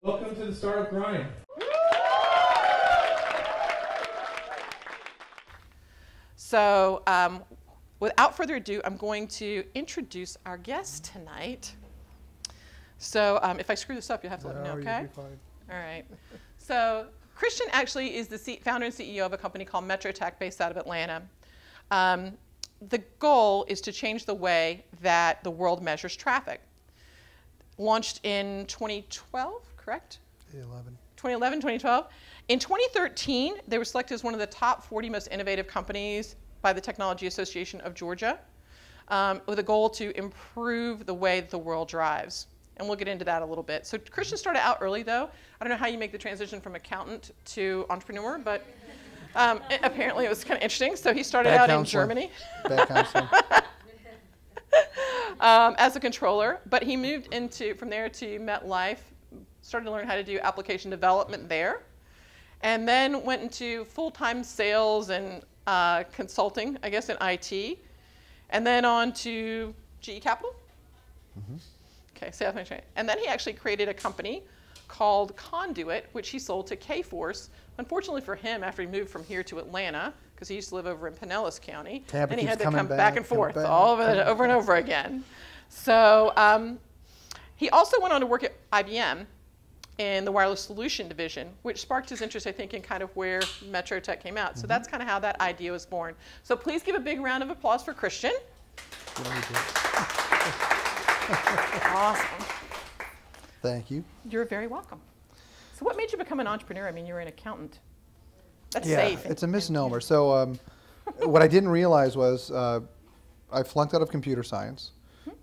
Welcome to the Startup Grind. So without further ado, I'm going to introduce our guest tonight. So if I screw this up, you'll have to let me know, okay? You'll be fine. All right. So Christian actually is the founder and CEO of a company called MetroTech based out of Atlanta. The goal is to change the way that the world measures traffic. Launched in 2012, correct? 2011, 2012. In 2013, they were selected as one of the top 40 most innovative companies by the Technology Association of Georgia, with a goal to improve the way that the world drives. And we'll get into that a little bit. So Christian started out early, though. I don't know how you make the transition from accountant to entrepreneur, but apparently it was kind of interesting. So he started out in Germany as a controller, but he moved from there to MetLife, started to learn how to do application development there, and then went into full-time sales and consulting, I guess, in IT, and then on to GE Capital. Mm-hmm. Okay, sales management. And then he actually created a company called Conduit, which he sold to kforce. Unfortunately for him, after he moved from here to Atlanta, because he used to live over in Pinellas County, Tampa, and he had to come back and forth over and over again. So he also went on to work at IBM in the wireless solution division, which sparked his interest, I think, in kind of where MetroTech came out. So that's kind of how that idea was born. So please give a big round of applause for Christian. Awesome. Thank you. You're very welcome. So what made you become an entrepreneur? I mean, you were an accountant. That's yeah, safe. It's a misnomer. So what I didn't realize was I flunked out of computer science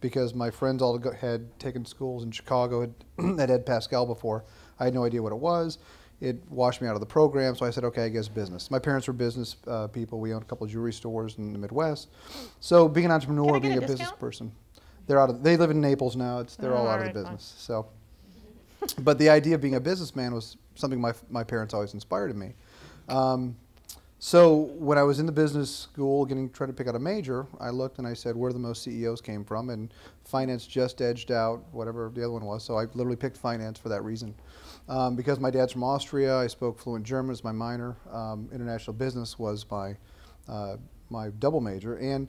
because my friends all had taken schools in Chicago, had Ed Pascal before. I had no idea what it was. It washed me out of the program, so I said, okay, I guess business. My parents were business people. We owned a couple of jewelry stores in the Midwest. So being an entrepreneur, being a business person, they live in Naples now. They're all out of the business. So, but the idea of being a businessman was something my parents always inspired in me. So when I was in the business school trying to pick out a major, I looked and I said where the most CEOs came from, and finance just edged out whatever the other one was. So I literally picked finance for that reason. Because my dad's from Austria, I spoke fluent German as my minor. International business was my double major. And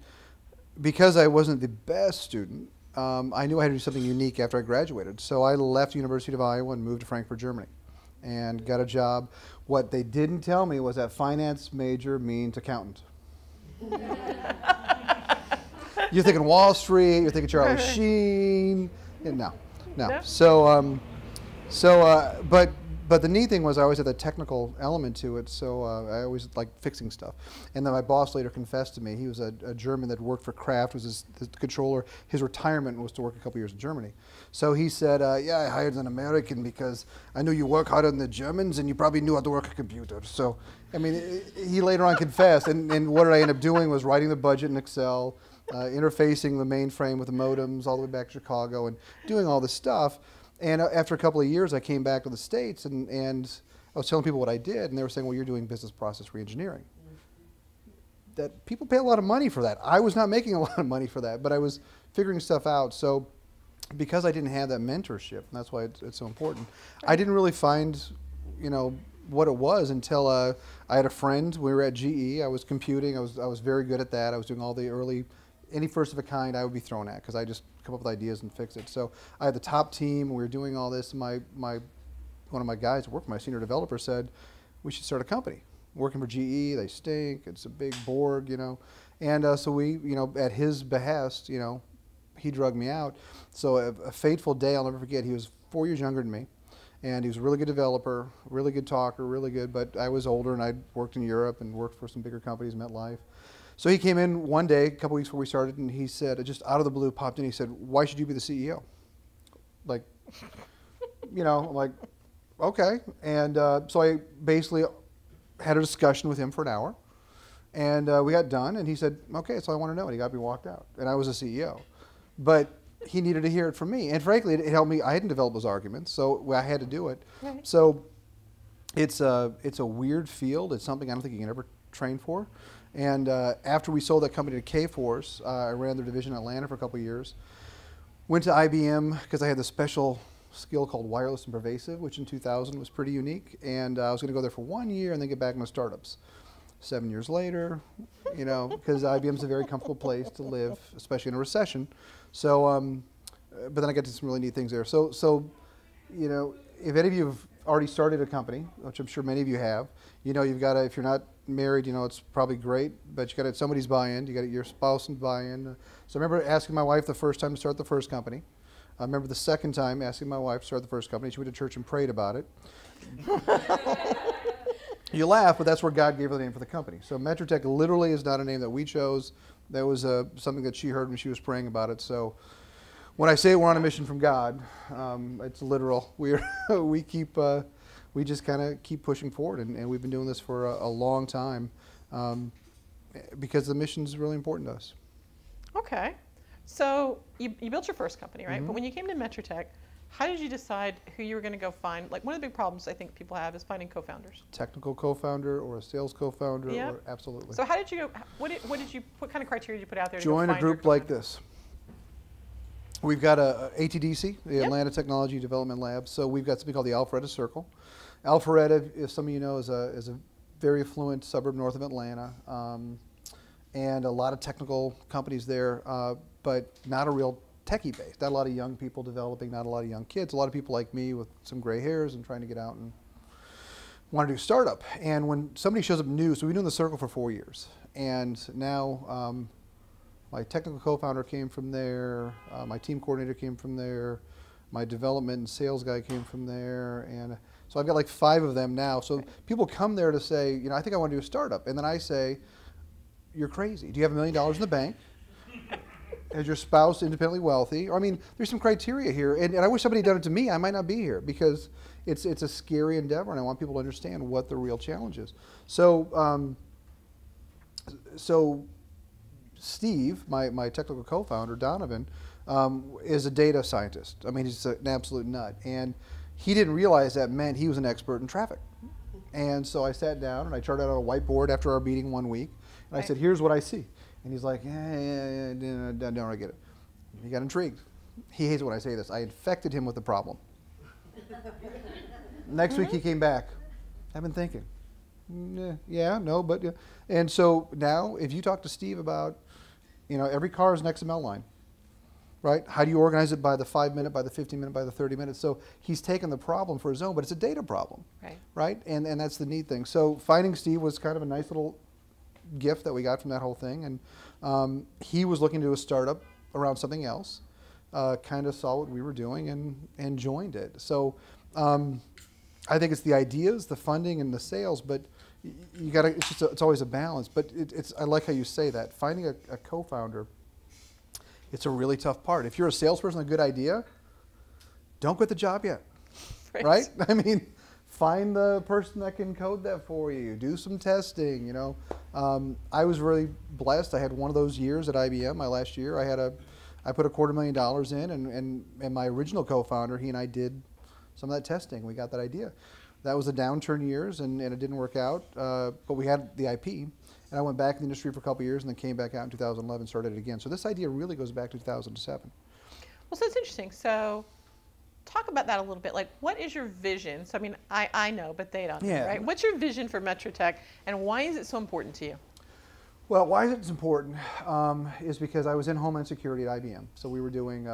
because I wasn't the best student, I knew I had to do something unique after I graduated. So I left the University of Iowa and moved to Frankfurt, Germany, and got a job. What they didn't tell me was that finance major means accountant. You're thinking Wall Street, you're thinking Charlie Sheen. No. But the neat thing was I always had the technical element to it, so I always liked fixing stuff. And then my boss later confessed to me. He was a German that worked for Kraft, was his controller. His retirement was to work a couple years in Germany. So he said, yeah, I hired an American because I knew you work harder than the Germans and you probably knew how to work a computer. So, I mean, he later on confessed. And what did I end up doing was writing the budget in Excel, interfacing the mainframe with the modems all the way back to Chicago, and doing all this stuff. And after a couple of years, I came back to the States, and I was telling people what I did, and they were saying, well, you're doing business process reengineering. That people pay a lot of money for that. I was not making a lot of money for that, but I was figuring stuff out. So because I didn't have that mentorship, and that's why it's so important, I didn't really find, what it was until I had a friend. We were at GE. I was computing. I was very good at that. I was doing all the early, any first of a kind I would be thrown at because I just come up with ideas and fix it. So I had the top team, and we were doing all this, and one of my guys who worked for my senior developer said, we should start a company. Working for GE, they stink, it's a big Borg, And so we, at his behest, he drugged me out. So a fateful day I'll never forget, he was 4 years younger than me, and he was a really good developer, really good talker, really good, but I was older and I'd worked in Europe and worked for some bigger companies, MetLife. So he came in one day, a couple weeks before we started, and he said, just out of the blue, popped in, he said, why should you be the CEO? Like, I'm like, okay. And so I basically had a discussion with him for an hour, and we got done, and he said, okay, that's all I want to know, and he got me walked out. And I was a CEO. But he needed to hear it from me. And frankly, it helped me. I hadn't developed those arguments, so I had to do it. Right. So it's a weird field. It's something I don't think you can ever train for. And after we sold that company to kforce, I ran their division in Atlanta for a couple of years. Went to IBM because I had the special skill called wireless and pervasive, which in 2000 was pretty unique. And I was going to go there for 1 year and then get back into startups. 7 years later, you know, because IBM's a very comfortable place to live, especially in a recession. So, but then I got to some really neat things there. So, you know, if any of you have already started a company, which I'm sure many of you have, you know, you've got to, if you're not married, you know, it's probably great, but you got to have somebody's buy-in. You got your spouse and buy-in. So I remember asking my wife the first time to start the first company. I remember the second time asking my wife to start the first company. She went to church and prayed about it. You laugh, but that's where God gave her the name for the company. So MetroTech literally is not a name that we chose. That was something that she heard when she was praying about it. So when I say we're on a mission from God, it's literal. We just kind of keep pushing forward, and we've been doing this for a long time because the mission is really important to us. Okay. So you built your first company, right? Mm-hmm. But when you came to MetroTech, how did you decide who you were going to go find? Like, one of the big problems I think people have is finding co-founders. Technical co-founder or a sales co-founder, yeah. or absolutely. So how did you go? What kind of criteria did you put out there? Join to a group like this. We've got a ATDC, the Yep. Atlanta Technology Development Lab. So we've got something called the Alpharetta Circle. Alpharetta, if some of you know, is a very affluent suburb north of Atlanta, and a lot of technical companies there, but not a real techie base. Not a lot of young people developing, not a lot of young kids. A lot of people like me with some gray hairs and trying to get out and want to do startup. And when somebody shows up new, so we've been doing the circle for 4 years, and now my technical co-founder came from there, my team coordinator came from there, my development and sales guy came from there, and so I've got like 5 of them now. So people come there to say, you know, I think I want to do a startup, and then I say, you're crazy. Do you have $1 million in the bank? Is your spouse independently wealthy? Or, I mean, there's some criteria here, and I wish somebody had done it to me. I might not be here because it's a scary endeavor, and I want people to understand what the real challenge is. So, Steve, my technical co-founder, Donovan, is a data scientist. I mean, he's an absolute nut, and he didn't realize that meant he was an expert in traffic. And so I sat down and I charted out a whiteboard after our meeting 1 week, and I said, "Here's what I see." And he's like, yeah, don't I get it. He got intrigued. He hates when I say this. I infected him with the problem. Next week he came back. I've been thinking, yeah, no, but yeah. And so now if you talk to Steve about, you know, every car is an XML line, right? How do you organize it by the 5 minute, by the 15 minute, by the 30 minutes? So he's taken the problem for his own, but it's a data problem, right? And that's the neat thing. So finding Steve was kind of a nice little gift that we got from that whole thing, and he was looking to do a startup around something else, kind of saw what we were doing and joined it. So I think it's the ideas, the funding, and the sales, but you got to. It's always a balance. But I like how you say that. Finding a co-founder, it's a really tough part. If you're a salesperson, a good idea, don't quit the job yet, right? I mean, find the person that can code that for you. Do some testing, you know. I was really blessed. I had one of those years at IBM, my last year. I put $250,000 in, and my original co-founder, he and I did some of that testing. We got that idea. That was the downturn years, and it didn't work out, but we had the IP. And I went back in the industry for a couple of years and then came back out in 2011 and started it again. So this idea really goes back to 2007. Well, so it's interesting. So talk about that a little bit. Like, what is your vision? So, I mean, I know, but they don't know, right? What's your vision for MetroTech, and why is it so important to you? Well, why is it important is because I was in Homeland Security at IBM. So we were doing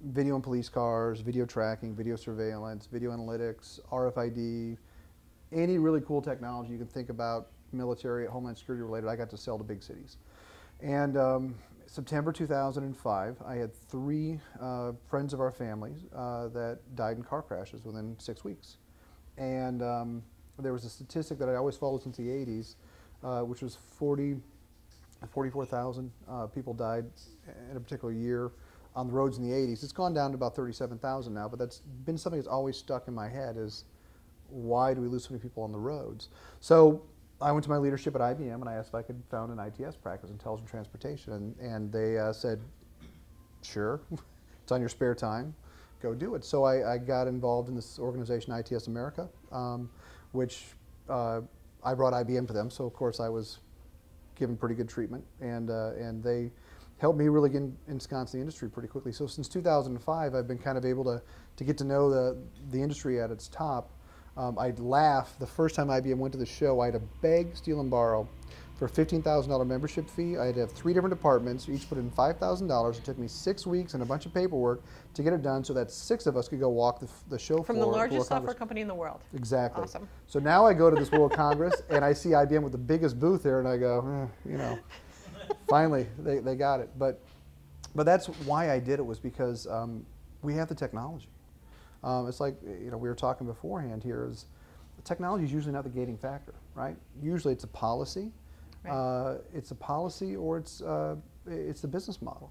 video in police cars, video tracking, video surveillance, video analytics, RFID, any really cool technology you can think about, military, Homeland Security related, I got to sell to big cities. And September 2005, I had 3 friends of our families that died in car crashes within 6 weeks. And there was a statistic that I always followed since the 80s, which was 44,000 people died in a particular year on the roads in the 80s. It's gone down to about 37,000 now, but that's been something that's always stuck in my head is, why do we lose so many people on the roads? So I went to my leadership at IBM and I asked if I could found an ITS practice, Intelligent Transportation, and they said, sure, it's on your spare time, go do it. So I got involved in this organization, ITS America, which I brought IBM to them, so of course I was given pretty good treatment, and they helped me really get ensconced in the industry pretty quickly. So since 2005, I've been kind of able to get to know the industry at its top. I'd laugh the first time IBM went to the show. I had to beg, steal, and borrow for a $15,000 membership fee. I had to have 3 different departments, each put in $5,000. It took me 6 weeks and a bunch of paperwork to get it done so that 6 of us could go walk the show floor. From the largest software company in the world. Exactly. Awesome. So now I go to this World Congress and I see IBM with the biggest booth there, and I go, you know, finally they got it. But that's why I did it, was because we have the technology. It's like, you know, we were talking beforehand here, is technology is usually not the gating factor, right? Usually it's a policy. Right. It's a policy, or it's the business model.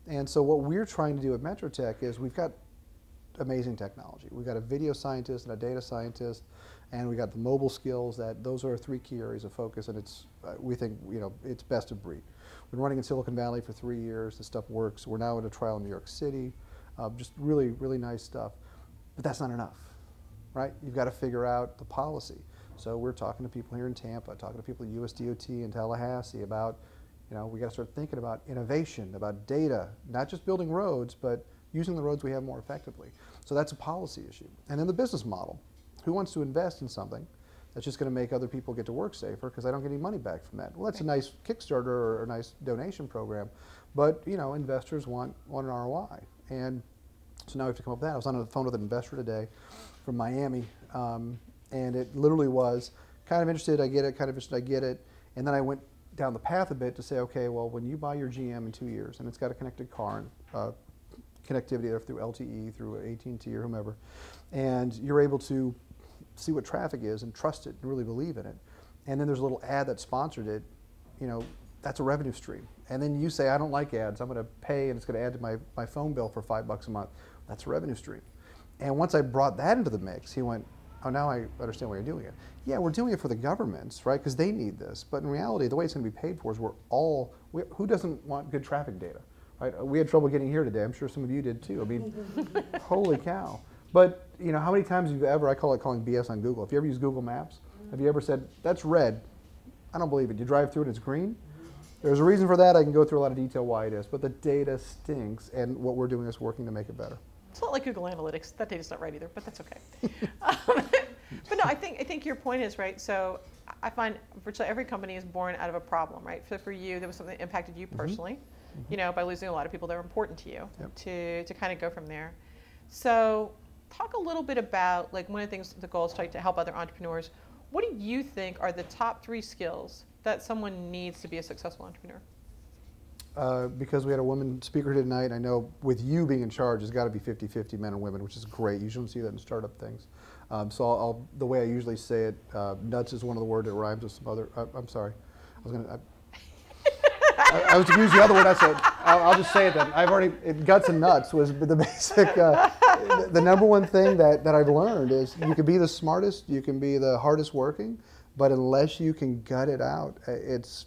And so what we're trying to do at MetroTech is we've got amazing technology. We've got a video scientist and a data scientist, and we got the mobile skills. Those are our 3 key areas of focus, and it's we think, you know, it's best of breed. We've been running in Silicon Valley for 3 years. The stuff works. We're now in a trial in New York City. Just really, really nice stuff. But that's not enough, right? You've got to figure out the policy. So we're talking to people here in Tampa, talking to people at US DOT in Tallahassee about, you know, we got to start thinking about innovation, about data, not just building roads, but using the roads we have more effectively. So that's a policy issue. And then the business model. Who wants to invest in something that's just going to make other people get to work safer because I don't get any money back from that? Well, that's a nice Kickstarter or a nice donation program, but, you know, investors want an ROI. And so now we have to come up with that. I was on the phone with an investor today from Miami, and it literally was kind of interested, I get it, kind of interested, I get it. And then I went down the path a bit to say, okay, well, when you buy your GM in 2 years, and it's got a connected car and connectivity there through LTE, through AT&T or whomever, and you're able to see what traffic is and trust it and really believe in it. And then there's a little ad that sponsored it, you know, that's a revenue stream. And then you say, I don't like ads, I'm going to pay and it's going to add to my phone bill for $5 a month. That's a revenue stream. And once I brought that into the mix, he went, oh, now I understand why you're doing it. Yeah, we're doing it for the governments, right, because they need this. But in reality, the way it's going to be paid for is who doesn't want good traffic data, right? We had trouble getting here today. I'm sure some of you did too. I mean, holy cow. But, you know, how many times have you ever, I call it calling BS on Google. If you ever use Google Maps, have you ever said, that's red? I don't believe it. You drive through it, it's green? There's a reason for that. I can go through a lot of detail why it is. But the data stinks, and what we're doing is working to make it better. It's not like Google Analytics. That data's not right either, but that's okay. But no, I think your point is right. So I find virtually every company is born out of a problem, right? So for you, there was something that impacted you personally, you know, by losing a lot of people that were important to you, to kind of go from there. So talk a little bit about, like, one of the things, the goal is to help other entrepreneurs. What do you think are the top 3 skills that someone needs to be a successful entrepreneur? Because we had a woman speaker tonight, I know with you being in charge, it's got to be 50-50 men and women, which is great. You shouldn't see that in startup things. So the way I usually say it, nuts is one of the words that rhymes with some other, I'm sorry. I was going to use the other word. I said, I'll just say it then. Guts and nuts was the basic, the number one thing that I've learned is you can be the smartest, you can be the hardest working, but unless you can gut it out, it's,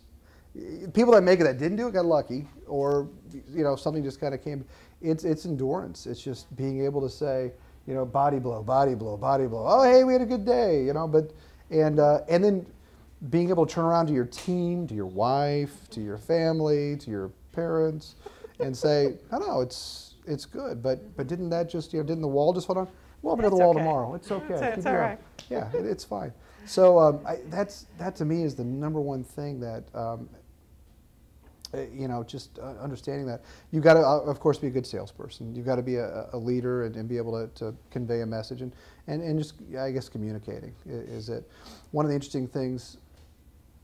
people that make it that didn't do it got lucky, or, you know, something just kind of came. It's endurance. It's just being able to say, you know, body blow, body blow, body blow. Oh, hey, we had a good day, you know. But and then being able to turn around to your team, to your wife, to your family, to your parents, and say, no, it's good. But didn't that just, you know, didn't the wall just fall down? We'll open the wall tomorrow. It's okay. It's all right. Yeah, it's fine. So that to me is the number one thing that, you know, just understanding that. You've got to, of course, be a good salesperson. You've got to be a leader and be able to convey a message and just, I guess, communicating is it. One of the interesting things,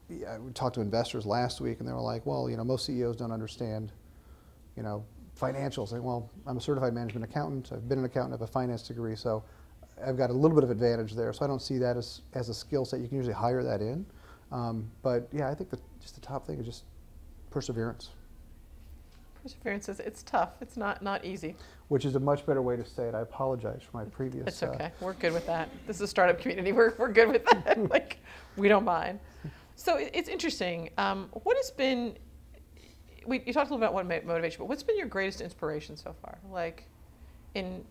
we talked to investors last week and they were like, well, you know, most CEOs don't understand, you know, financials. Like, well, I'm a certified management accountant. I've been an accountant. I have a finance degree. So I've got a little bit of advantage there. So I don't see that as a skill set. You can usually hire that in. But yeah, I think just the top thing is just perseverance. Perseverance it's tough. It's not easy. Which is a much better way to say it. I apologize for my previous. It's okay. We're good with that. This is a startup community. We're good with that. Like, we don't mind. So it's interesting. What has been? You talked a little about what motivates you, but what's been your greatest inspiration so far? Like, I mean,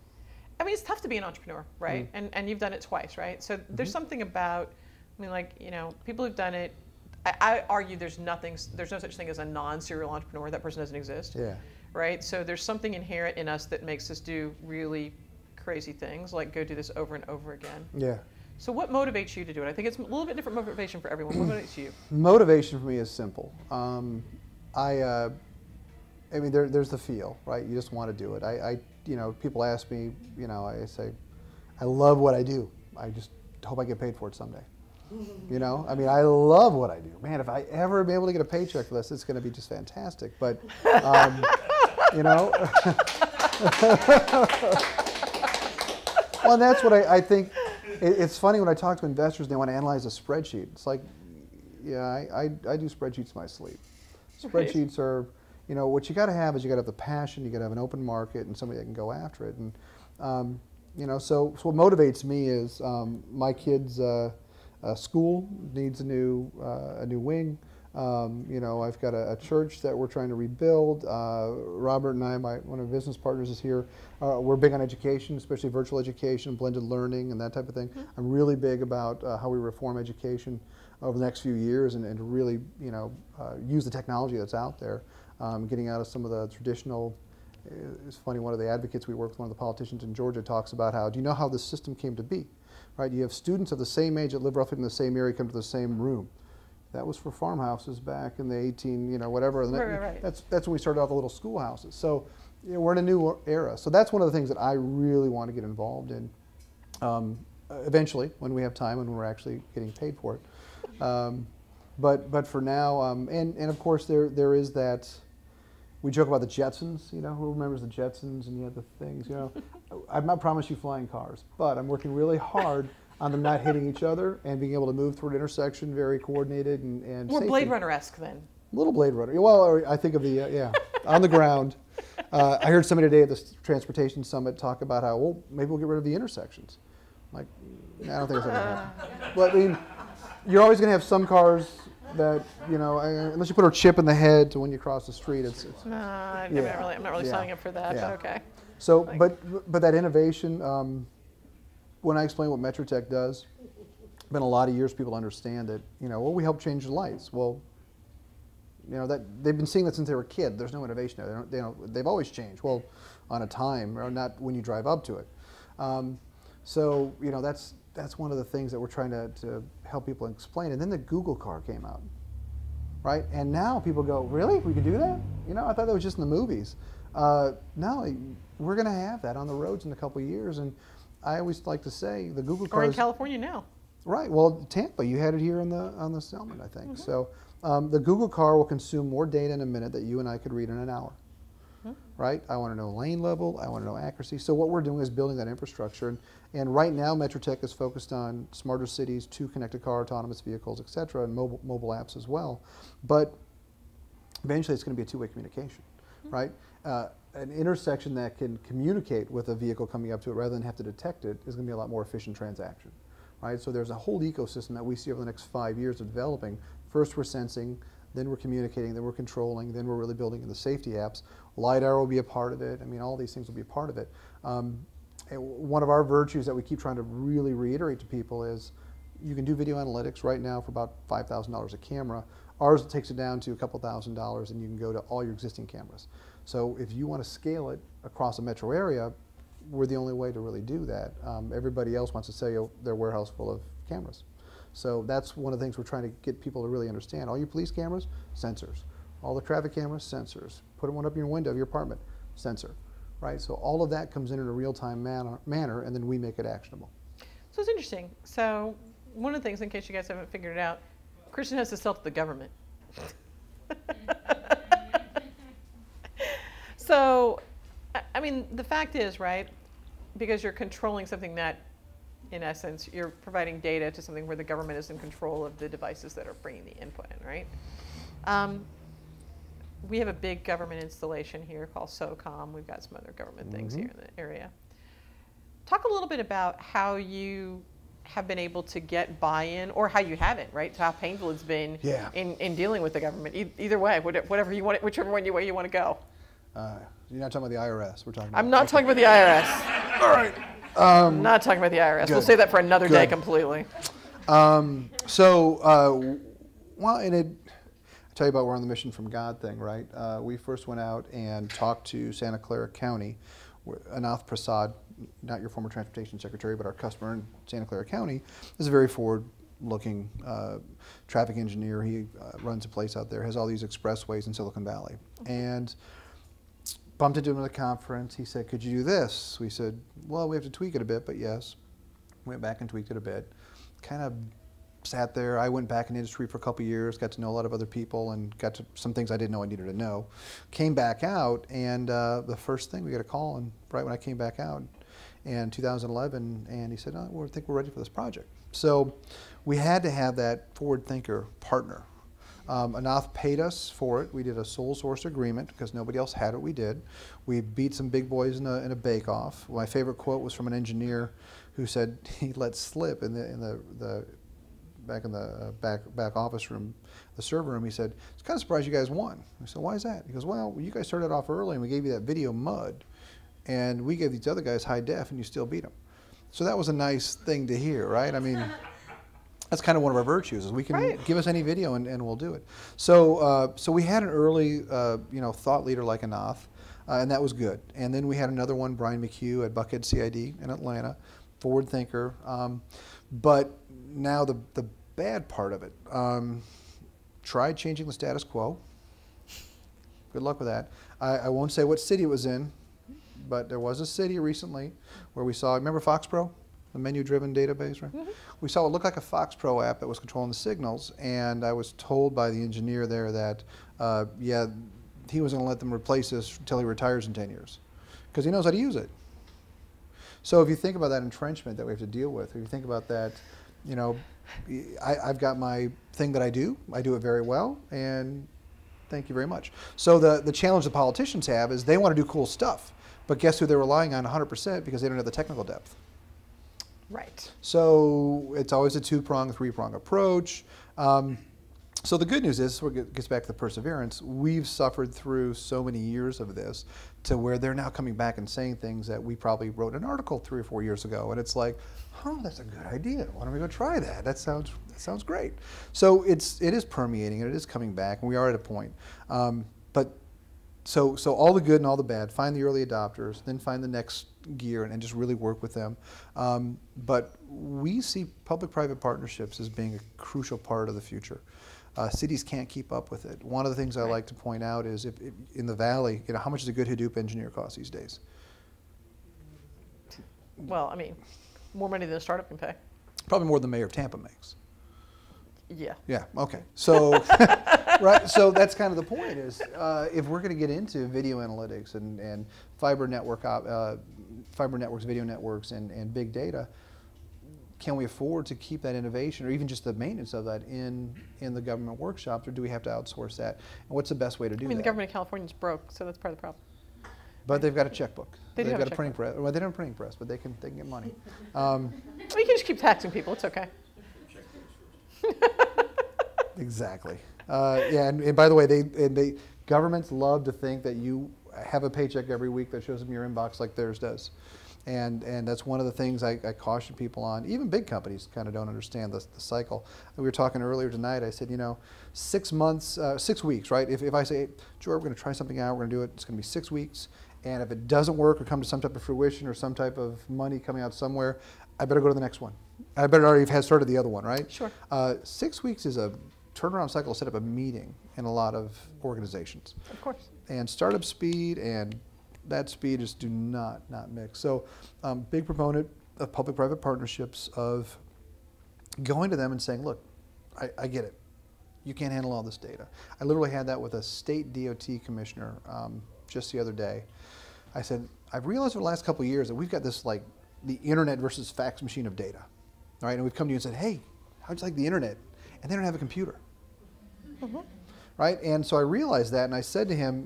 it's tough to be an entrepreneur, right? And you've done it twice, right? So there's something about, I mean, like, you know, people who've done it. I argue there's no such thing as a non-serial entrepreneur. That person doesn't exist. Yeah. Right? So there's something inherent in us that makes us do really crazy things, like go do this over and over again. Yeah. So what motivates you to do it? I think it's a little bit different motivation for everyone. What motivates you? Motivation for me is simple. I mean, there's the feel, right? You just want to do it. You know, people ask me, you know, I say, I love what I do. I just hope I get paid for it someday. You know, I mean, I love what I do. Man, if I ever be able to get a paycheck for this, it's going to be just fantastic. But, you know, well, and that's what I think. It's funny when I talk to investors, they want to analyze a spreadsheet. It's like, yeah, I do spreadsheets in my sleep. Spreadsheets are, you know, what you got to have is you got to have the passion, you got to have an open market, and somebody that can go after it. And you know, so what motivates me is my kids' school needs a new wing. You know, I've got a church that we're trying to rebuild. Robert and I, one of my business partners is here. We're big on education, especially virtual education, blended learning, and that type of thing. I'm really big about how we reform education over the next few years and really, you know, use the technology that's out there, getting out of some of the traditional. It's funny, one of the advocates we work with, one of the politicians in Georgia, talks about how, do you know how this system came to be? Right? You have students of the same age that live roughly in the same area come to the same room. That was for farmhouses back in the 18, you know, whatever. Right. That's when we started out the little schoolhouses. So, you know, we're in a new era. So that's one of the things that I really want to get involved in. Eventually, when we have time and when we're actually getting paid for it. But for now, and of course there is that. We joke about the Jetsons, you know, who remembers the Jetsons and you had the things, you know. I've not promised you flying cars, but I'm working really hard on them not hitting each other and being able to move through an intersection very coordinated and More safety. Blade Runner-esque then. A little Blade Runner. Well, I think of the, yeah, on the ground. I heard somebody today at the Transportation Summit talk about how, well, maybe we'll get rid of the intersections. Like, I don't think it's going to happen. But I mean, you're always going to have some cars that, you know, unless you put a chip in the head to when you cross the street, it's no, I'm not really signing up for that, but okay. So, but that innovation, when I explain what MetroTech does, it's been a lot of years people understand it. You know, well, we help change the lights. Well, you know, that they've been seeing that since they were a kid. There's no innovation there. They've always changed. Well, on a time, or not when you drive up to it. So, you know, that's one of the things that we're trying to help people explain. And then the Google car came out, right? And now people go, really? We can do that? You know, I thought that was just in the movies. No, we're going to have that on the roads in a couple of years. And I always like to say the Google car. Or in California now. Right. Well, Tampa, you had it here on the Selman, I think. So the Google car will consume more data in a minute that you and I could read in an hour. Right? I want to know lane level. I want to know accuracy. So what we're doing is building that infrastructure. And right now, MetroTech is focused on smarter cities, 2 connected car, autonomous vehicles, et cetera, and mobile apps as well. But eventually, it's going to be a two-way communication, right? An intersection that can communicate with a vehicle coming up to it rather than have to detect it is going to be a lot more efficient transaction, right? So there's a whole ecosystem that we see over the next 5 years of developing. First, we're sensing. Then we're communicating, then we're controlling, then we're really building in the safety apps. LiDAR will be a part of it. I mean, all these things will be a part of it. One of our virtues that we keep trying to really reiterate to people is you can do video analytics right now for about $5,000 a camera. Ours takes it down to a couple $1,000s and you can go to all your existing cameras. So if you want to scale it across a metro area, we're the only way to really do that. Everybody else wants to sell you their warehouse full of cameras. So that's one of the things we're trying to get people to really understand. All your police cameras, sensors. All the traffic cameras, sensors. Put one up in your window of your apartment, sensor. Right? So all of that comes in a real-time manner, and then we make it actionable. So it's interesting. So one of the things, in case you guys haven't figured it out, Christian has to sell to the government. So, I mean, the fact is, right, because you're controlling something that, in essence, you're providing data to something where the government is in control of the devices that are bringing the input in, right? We have a big government installation here called SOCOM. We've got some other government things here in the area. Talk a little bit about how you have been able to get buy-in, or how you haven't, right? So how painful it's been in dealing with the government. Either way, whatever you want, whichever way you want to go. You're not talking about the IRS. We're talking about. I'm not talking about the IRS. All right. I'm not talking about the IRS. We'll save that for another day completely. So one Well, and I tell you about we're on the mission from God thing, right? We first went out and talked to Santa Clara County. Anath Prasad, not your former transportation secretary, but our customer in Santa Clara County, is a very forward-looking traffic engineer. He runs a place out there, has all these expressways in Silicon Valley. And bumped into him at a conference. He said, could you do this? We said, well, we have to tweak it a bit, but yes. Went back and tweaked it a bit. Kind of sat there. I went back in the industry for a couple of years, got to know a lot of other people, and got to some things I didn't know I needed to know. Came back out, and the first thing, we got a call, and right when I came back out in 2011, and he said, I think we're ready for this project. So we had to have that forward thinker partner. Anath paid us for it. We did a sole source agreement because nobody else had what we did. We beat some big boys in a bake-off. My favorite quote was from an engineer who said he let slip in the back office room, the server room. He said, "It's kind of surprised you guys won." I said, "Why is that?" He goes, "Well, you guys started off early and we gave you that video mud, and we gave these other guys high def, and you still beat them." So that was a nice thing to hear, right? I mean, that's kind of one of our virtues, is we can give us any video and we'll do it. So so we had an early thought leader like Anath, and that was good. And then we had another one, Brian McHugh at Buckhead CID in Atlanta, forward thinker. But now the bad part of it, tried changing the status quo. Good luck with that. I won't say what city it was in, but there was a city recently where we saw, remember FoxPro? The menu-driven database, right? Mm-hmm. We saw what looked like a FoxPro app that was controlling the signals, and I was told by the engineer there that, yeah, he was going to let them replace this until he retires in 10 years, because he knows how to use it. So if you think about that entrenchment that we have to deal with, if you think about that, you know, I've got my thing that I do it very well, and thank you very much. So the challenge the politicians have is they want to do cool stuff, but guess who they're relying on 100% because they don't have the technical depth. Right. So it's always a two-prong, three-prong approach. So the good news is, where it gets back to the perseverance, we've suffered through so many years of this to where they're now coming back and saying things that we probably wrote an article 3 or 4 years ago, and it's like, oh, that's a good idea. Why don't we go try that? That sounds great. So it is permeating, and it is coming back, and we are at a point. So all the good and all the bad, find the early adopters, then find the next gear and just really work with them. But we see public-private partnerships as being a crucial part of the future. Cities can't keep up with it. One of the things I like to point out is if in the Valley, how much does a good Hadoop engineer cost these days? Well, I mean, more money than a startup can pay. Probably more than the mayor of Tampa makes. Yeah. Yeah, okay. So, right, so that's kind of the point is if we're going to get into video analytics and fiber networks, video networks, and big data, can we afford to keep that innovation or even just the maintenance of that in the government workshops, or do we have to outsource that? And what's the best way to do that? I mean, the government of California is broke, so that's part of the problem. But they've got a checkbook. They've got a printing press. Well, they don't have a printing press, but they can get money. We can just keep taxing people. It's okay. Exactly. Yeah, and by the way, governments love to think that you have a paycheck every week that shows them your inbox like theirs does. And that's one of the things I caution people on. Even big companies kind of don't understand the cycle. We were talking earlier tonight. I said, 6 months, 6 weeks, right? If I say, George, we're going to try something out, we're going to do it, it's going to be 6 weeks. And if it doesn't work or come to some type of fruition or some type of money coming out somewhere, I better go to the next one. I better already have started the other one, right? Sure. 6 weeks is a turnaround cycle to set up a meeting in a lot of organizations. Of course. And startup speed and that speed just do not mix. So big proponent of public-private partnerships, of going to them and saying, look, I get it. You can't handle all this data. I literally had that with a state DOT commissioner just the other day. I said, I've realized over the last couple of years that we've got this like the internet versus fax machine of data. All right, and we've come to you and said, hey, how'd you like the internet? And they don't have a computer. Mm-hmm. Right, and so I realized that, and I said to him,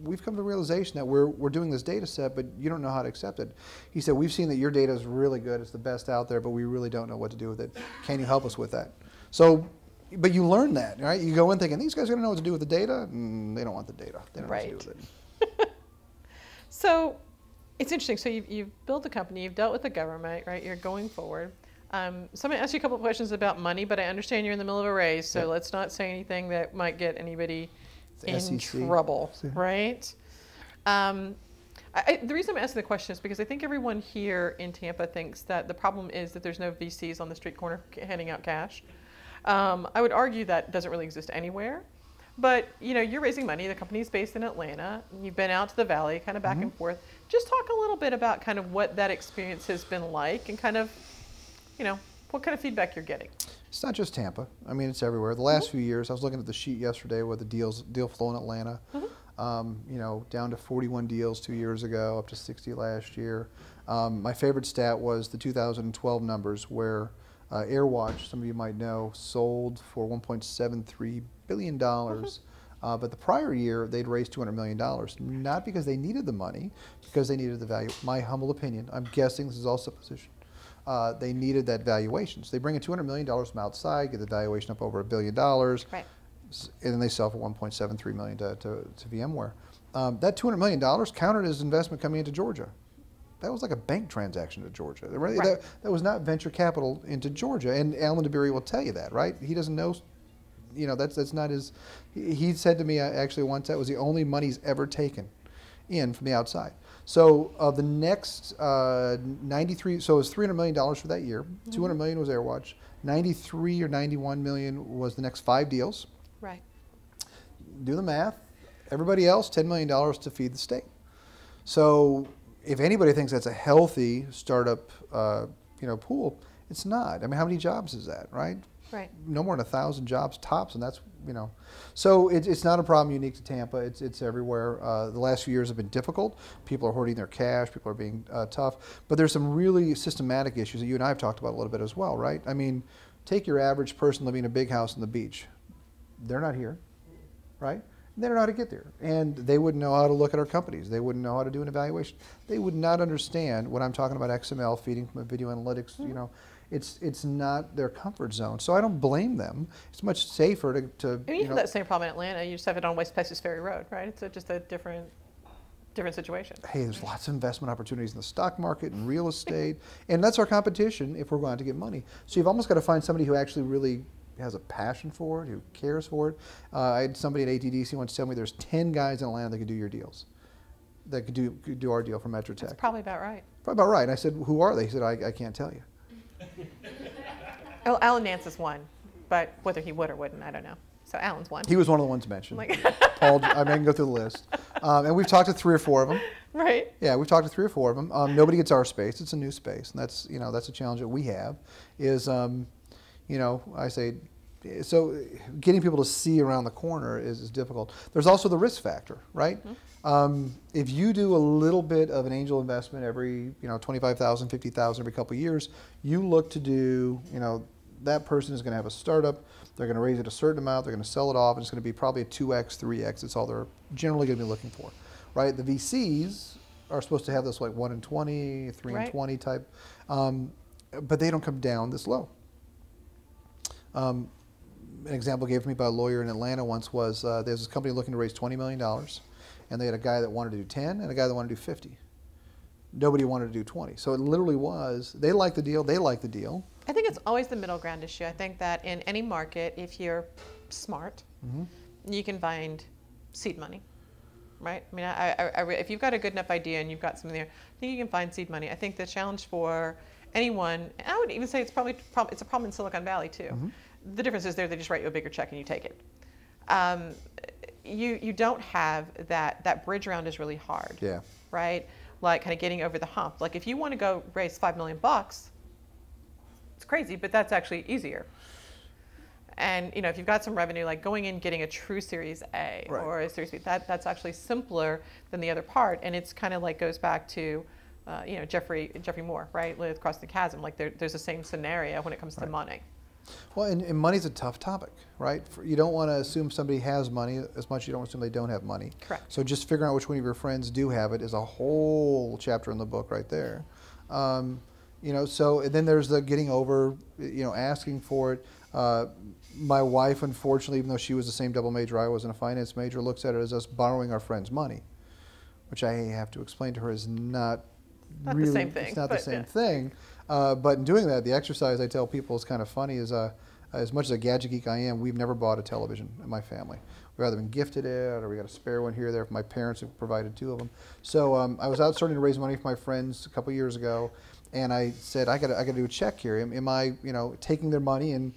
we've come to the realization that we're doing this data set, but you don't know how to accept it. He said, we've seen that your data is really good, it's the best out there, but we really don't know what to do with it. Can you help us with that? So, but you learn that, right? You go in thinking, these guys are going to know what to do with the data, and they don't want the data. They don't know what to do with it. So, it's interesting. So you've built a company, you've dealt with the government, right? You're going forward. So I'm going to ask you a couple of questions about money, but I understand you're in the middle of a race, so Yep. let's not say anything that might get anybody in SEC. trouble, right? The reason I'm asking the question is because I think everyone here in Tampa thinks that the problem is that there's no VCs on the street corner handing out cash. I would argue that doesn't really exist anywhere. But you're raising money. The company's based in Atlanta. You've been out to the Valley, kind of back and forth. Just talk a little bit about kind of what that experience has been like, and kind of, what kind of feedback you're getting. It's not just Tampa. I mean, it's everywhere. The last few years, I was looking at the sheet yesterday with the deal flow in Atlanta. Down to 41 deals 2 years ago, up to 60 last year. My favorite stat was the 2012 numbers, where AirWatch, some of you might know, sold for $1.73 billion. But the prior year, they'd raised $200 million, not because they needed the money, because they needed the value. My humble opinion, I'm guessing, this is all supposition, they needed that valuation. So they bring in $200 million from outside, get the valuation up over $1 billion, Right. and then they sell for $1.73 million to VMware. That $200 million counted as investment coming into Georgia. That was like a bank transaction to Georgia. Right. That was not venture capital into Georgia. And Alan DeBerry will tell you that, right? He doesn't know, that's not his, he said to me actually once that was the only money he's ever taken in from the outside. So of the next 93, so it was $300 million for that year. $200 million was AirWatch. 93 or 91 million was the next 5 deals. Right. Do the math. Everybody else, $10 million to feed the state. So if anybody thinks that's a healthy startup, pool, it's not. I mean, how many jobs is that, right? Right. No more than 1,000 jobs tops, and that's, So it's not a problem unique to Tampa. It's everywhere. The last few years have been difficult. People are hoarding their cash. People are being tough. But there's some really systematic issues that you and I have talked about a little bit as well, right? I mean, take your average person living in a big house on the beach. They're not here, right? They don't know how to get there. And they wouldn't know how to look at our companies. They wouldn't know how to do an evaluation. They would not understand when I'm talking about XML feeding from a video analytics, it's not their comfort zone. So I don't blame them. It's much safer to I mean, you have that same problem in Atlanta. You just have it on West Texas Ferry Road, right? It's just a different situation. Hey, there's lots of investment opportunities in the stock market and real estate. And that's our competition if we're going to get money. So you've almost got to find somebody who actually really has a passion for it, who cares for it. I had somebody at ATDC once tell me there's 10 guys in Atlanta that could do your deals, that could do our deal for MetroTech. That's probably about right. Probably about right. And I said, who are they? He said, I can't tell you. Oh, Alan Nance is one, but whether he would or wouldn't, I don't know. So Alan's one. He was one of the ones mentioned. Paul, I can go through the list. And we've talked to 3 or 4 of them. Right. Yeah, we've talked to 3 or 4 of them. Nobody gets our space. It's a new space. And that's, that's a challenge that we have is, I say, so getting people to see around the corner is difficult. There's also the risk factor, right? If you do a little bit of an angel investment every, 25,000, 50,000 every couple of years, you look to do, that person is going to have a startup. They're going to raise it a certain amount. They're going to sell it off. And it's going to be probably a 2x, 3x. That's all they're generally going to be looking for, right? The VCs are supposed to have this like 1 in 20, 3 in 20 type, but they don't come down this low. An example given to me by a lawyer in Atlanta once was there's this company looking to raise $20 million, and they had a guy that wanted to do 10 and a guy that wanted to do 50. Nobody wanted to do 20. So it literally was, they like the deal, they like the deal. I think it's always the middle ground issue. I think that in any market, if you're smart, you can find seed money, right? I mean, if you've got a good enough idea and you've got something there, I think you can find seed money. I think the challenge for anyone, and I would even say it's a problem in Silicon Valley too. The difference is they just write you a bigger check and you take it. You don't have that bridge round is really hard. Yeah. Right? Like kind of getting over the hump. Like if you want to go raise $5 million, it's crazy, but that's actually easier. And if you've got some revenue, like going in getting a true Series A or a Series B, that's actually simpler than the other part. And it's kind of like goes back to Jeffrey Moore, right? With Crossing the Chasm. Like there's the same scenario when it comes to money. Well, and money's a tough topic, right? You don't want to assume somebody has money as much as you don't assume they don't have money. Correct. So just figuring out which one of your friends do have it is a whole chapter in the book right there. So and then there's the getting over, asking for it. My wife, unfortunately, even though she was the same double major I was in a finance major, looks at it as us borrowing our friends' money, which I have to explain to her is not Not really, the same thing. it's not the same thing. But in doing that, the exercise I tell people is kind of funny is as much as a gadget geek I am, we've never bought a television in my family. We've either been gifted it or we got a spare one here or there. My parents have provided 2 of them. So I was out starting to raise money for my friends a couple years ago, and I said, I got to do a check here. Am I, taking their money? And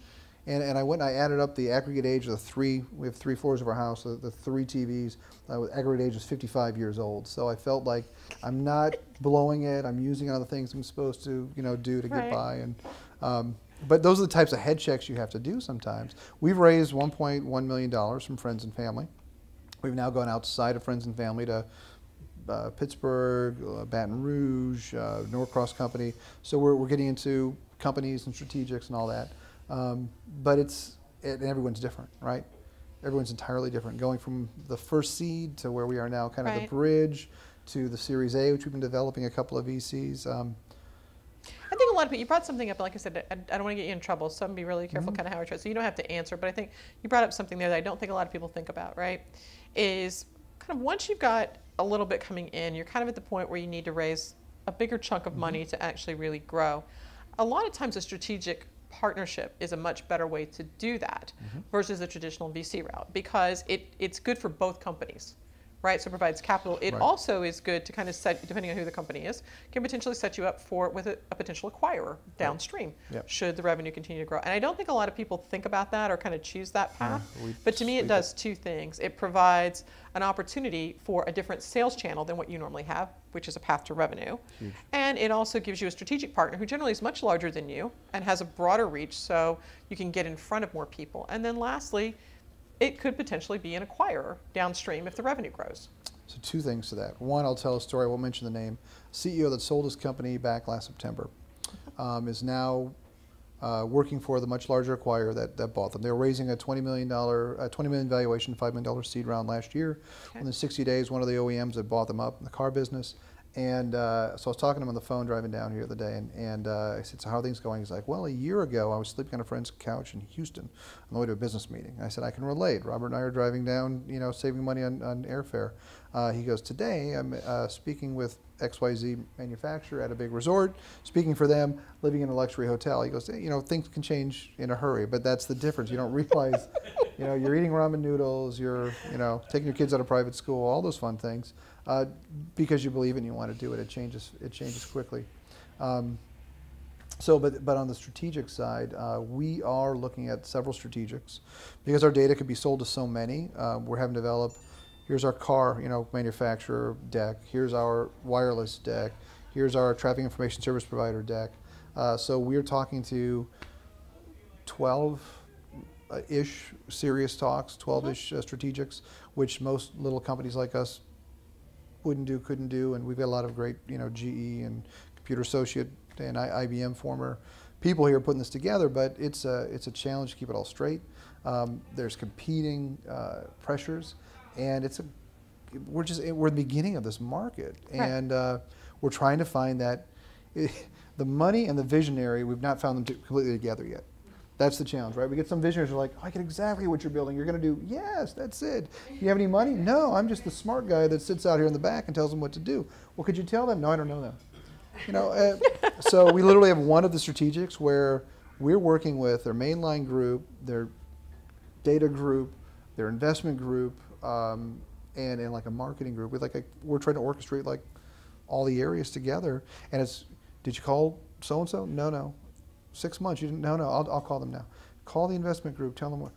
I went and I added up the aggregate age of the 3, we have 3 floors of our house, the 3 TVs, aggregate age was 55 years old. So I felt like I'm not blowing it, I'm using other things I'm supposed to, do to get by. And but those are the types of head checks you have to do sometimes. We've raised $1.1 million from friends and family. We've now gone outside of friends and family to Pittsburgh, Baton Rouge, Norcross Company. So we're getting into companies and strategics and all that. But and everyone's different, right? Everyone's entirely different. Going from the first seed to where we are now, kind of the bridge, to the Series A, which we've been developing a couple of VCs. I think a lot of people, you brought something up, like I said, I don't want to get you in trouble, so I'm going to be really careful kind of how I try. So you don't have to answer, but I think you brought up something there that I don't think a lot of people think about, right? Is kind of once you've got a little bit coming in, you're kind of at the point where you need to raise a bigger chunk of money to actually really grow. A lot of times a strategic partnership is a much better way to do that versus the traditional VC route, because it's good for both companies, right? So it provides capital. It also is good to kind of set, depending on who the company is, can potentially set you up with a potential acquirer downstream, should the revenue continue to grow. And I don't think a lot of people think about that or kind of choose that path. But to me, it does 2 things. It provides an opportunity for a different sales channel than what you normally have, which is a path to revenue. Huge. And it also gives you a strategic partner who generally is much larger than you and has a broader reach, so you can get in front of more people. And then lastly, it could potentially be an acquirer downstream if the revenue grows. So 2 things to that. One, I'll tell a story, I won't mention the name. CEO that sold his company back last September is now working for the much larger acquirer that bought them. They were raising a $20 million valuation, $5 million seed round last year. Within 60 days, one of the OEMs had bought them up in the car business. And so I was talking to him on the phone driving down here the other day, and I said, so how are things going? He's like, well, a year ago I was sleeping on a friend's couch in Houston on the way to a business meeting. I said, I can relate. Robert and I are driving down, saving money on airfare. He goes, today I'm speaking with XYZ manufacturer at a big resort, speaking for them, living in a luxury hotel. He goes, things can change in a hurry, but that's the difference. You don't realize, you're eating ramen noodles, you're, taking your kids out of private school, all those fun things. Because you believe it and you want to do it, it changes quickly. But on the strategic side, we are looking at several strategics because our data could be sold to so many. We're having developed, here's our car, manufacturer deck, here's our wireless deck, here's our traffic information service provider deck. So we're talking to 12-ish serious talks, 12-ish strategics, which most little companies like us wouldn't do, couldn't do, and we've got a lot of great, GE and Computer Associate and IBM former people here putting this together, but it's a challenge to keep it all straight. There's competing pressures, and we're the beginning of this market, and we're trying to find that the money and the visionary, we've not found them completely together yet. That's the challenge, right? We get some visionaries who are like, I get exactly what you're building. You're going to do, yes, that's it. Do you have any money? No, I'm just the smart guy that sits out here in the back and tells them what to do. Well, could you tell them? No, I don't know them. So we literally have one of the strategics where we're working with their mainline group, their data group, their investment group, and like a marketing group. We're trying to orchestrate like all the areas together. And it's, did you call so-and-so? No. 6 months, you didn't? No, I'll call them now. Call the investment group, tell them what.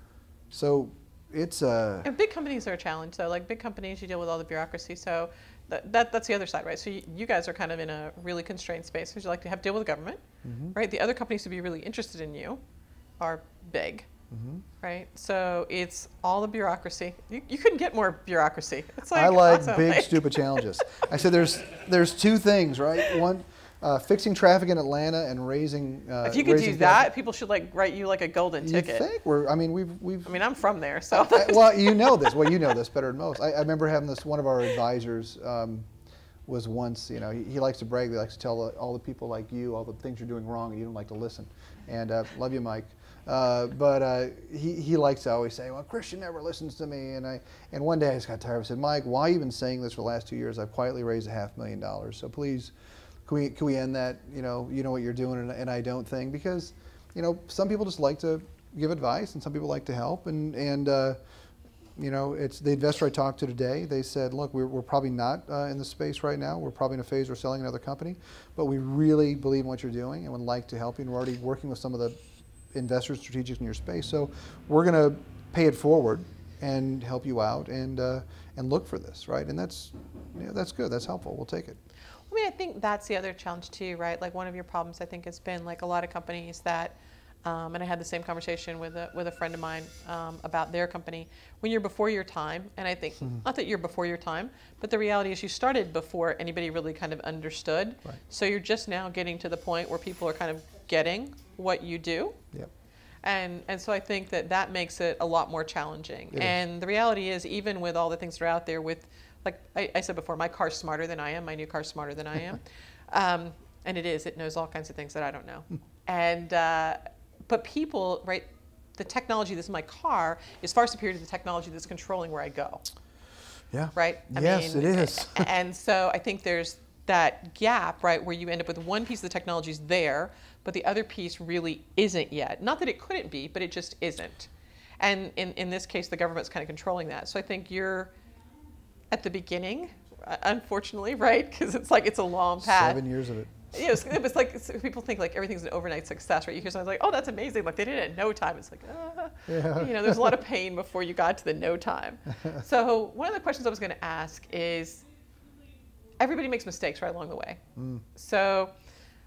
So it's And big companies are a challenge. So like big companies, you deal with all the bureaucracy. So that's the other side, right? So you guys are kind of in a really constrained space because you like to deal with the government, right? The other companies who be really interested in you are big, right? So it's all the bureaucracy. You couldn't get more bureaucracy. It's like, I like awesome. big, stupid challenges. I said there's 2 things, right? One, fixing traffic in Atlanta and raising. If you could do that, people should write you like a golden ticket. You think? we've. I'm from there, so. Well, you know this. Well, you know this better than most. I remember having this. One of our advisors was once. He likes to brag. He likes to tell all the people like you all the things you're doing wrong, and you don't like to listen. And love you, Mike. But he likes to always say, well, Christian never listens to me. And one day I just got tired. I said, Mike, why have you been saying this for the last 2 years? I've quietly raised $500,000. So please can we end that, you know what you're doing and I don't thing? Because, some people just like to give advice and some people like to help. And it's the investor I talked to today. They said, look, we're probably not in the space right now. We're probably in a phase we're selling another company, but we really believe in what you're doing and would like to help you. And we're already working with some of the investors, strategics in your space. So we're going to pay it forward and help you out and look for this, right? And that's good. That's helpful. We'll take it. I mean, I think that's the other challenge too, right? Like one of your problems, I think, has been like a lot of companies that, and I had the same conversation with a friend of mine about their company. When you're before your time, and I think not that you're before your time, but the reality is you started before anybody really kind of understood. Right. So you're just now getting to the point where people are kind of getting what you do. Yep. And so I think that makes it a lot more challenging. And the reality is, even with all the things that are out there, with like I said before, my car's smarter than I am. My new car's smarter than I am. And it knows all kinds of things that I don't know. And but people, right, the technology that's in my car is far superior to the technology that's controlling where I go. Yeah. Right? Yes, it is. And so I think there's that gap, right, where you end up with one piece of the technology is there, but the other piece really isn't yet. Not that it couldn't be, but it just isn't. And in this case, the government's kind of controlling that. So I think you're at the beginning, unfortunately, right? Because it's like it's a long path. 7 years of it. Yeah, it was like people think like everything's an overnight success, right? You hear something like, "Oh, that's amazing!" Like they did it in no time. It's like, there's a lot of pain before you got to the no time. So one of the questions I was going to ask is, everybody makes mistakes right along the way. So,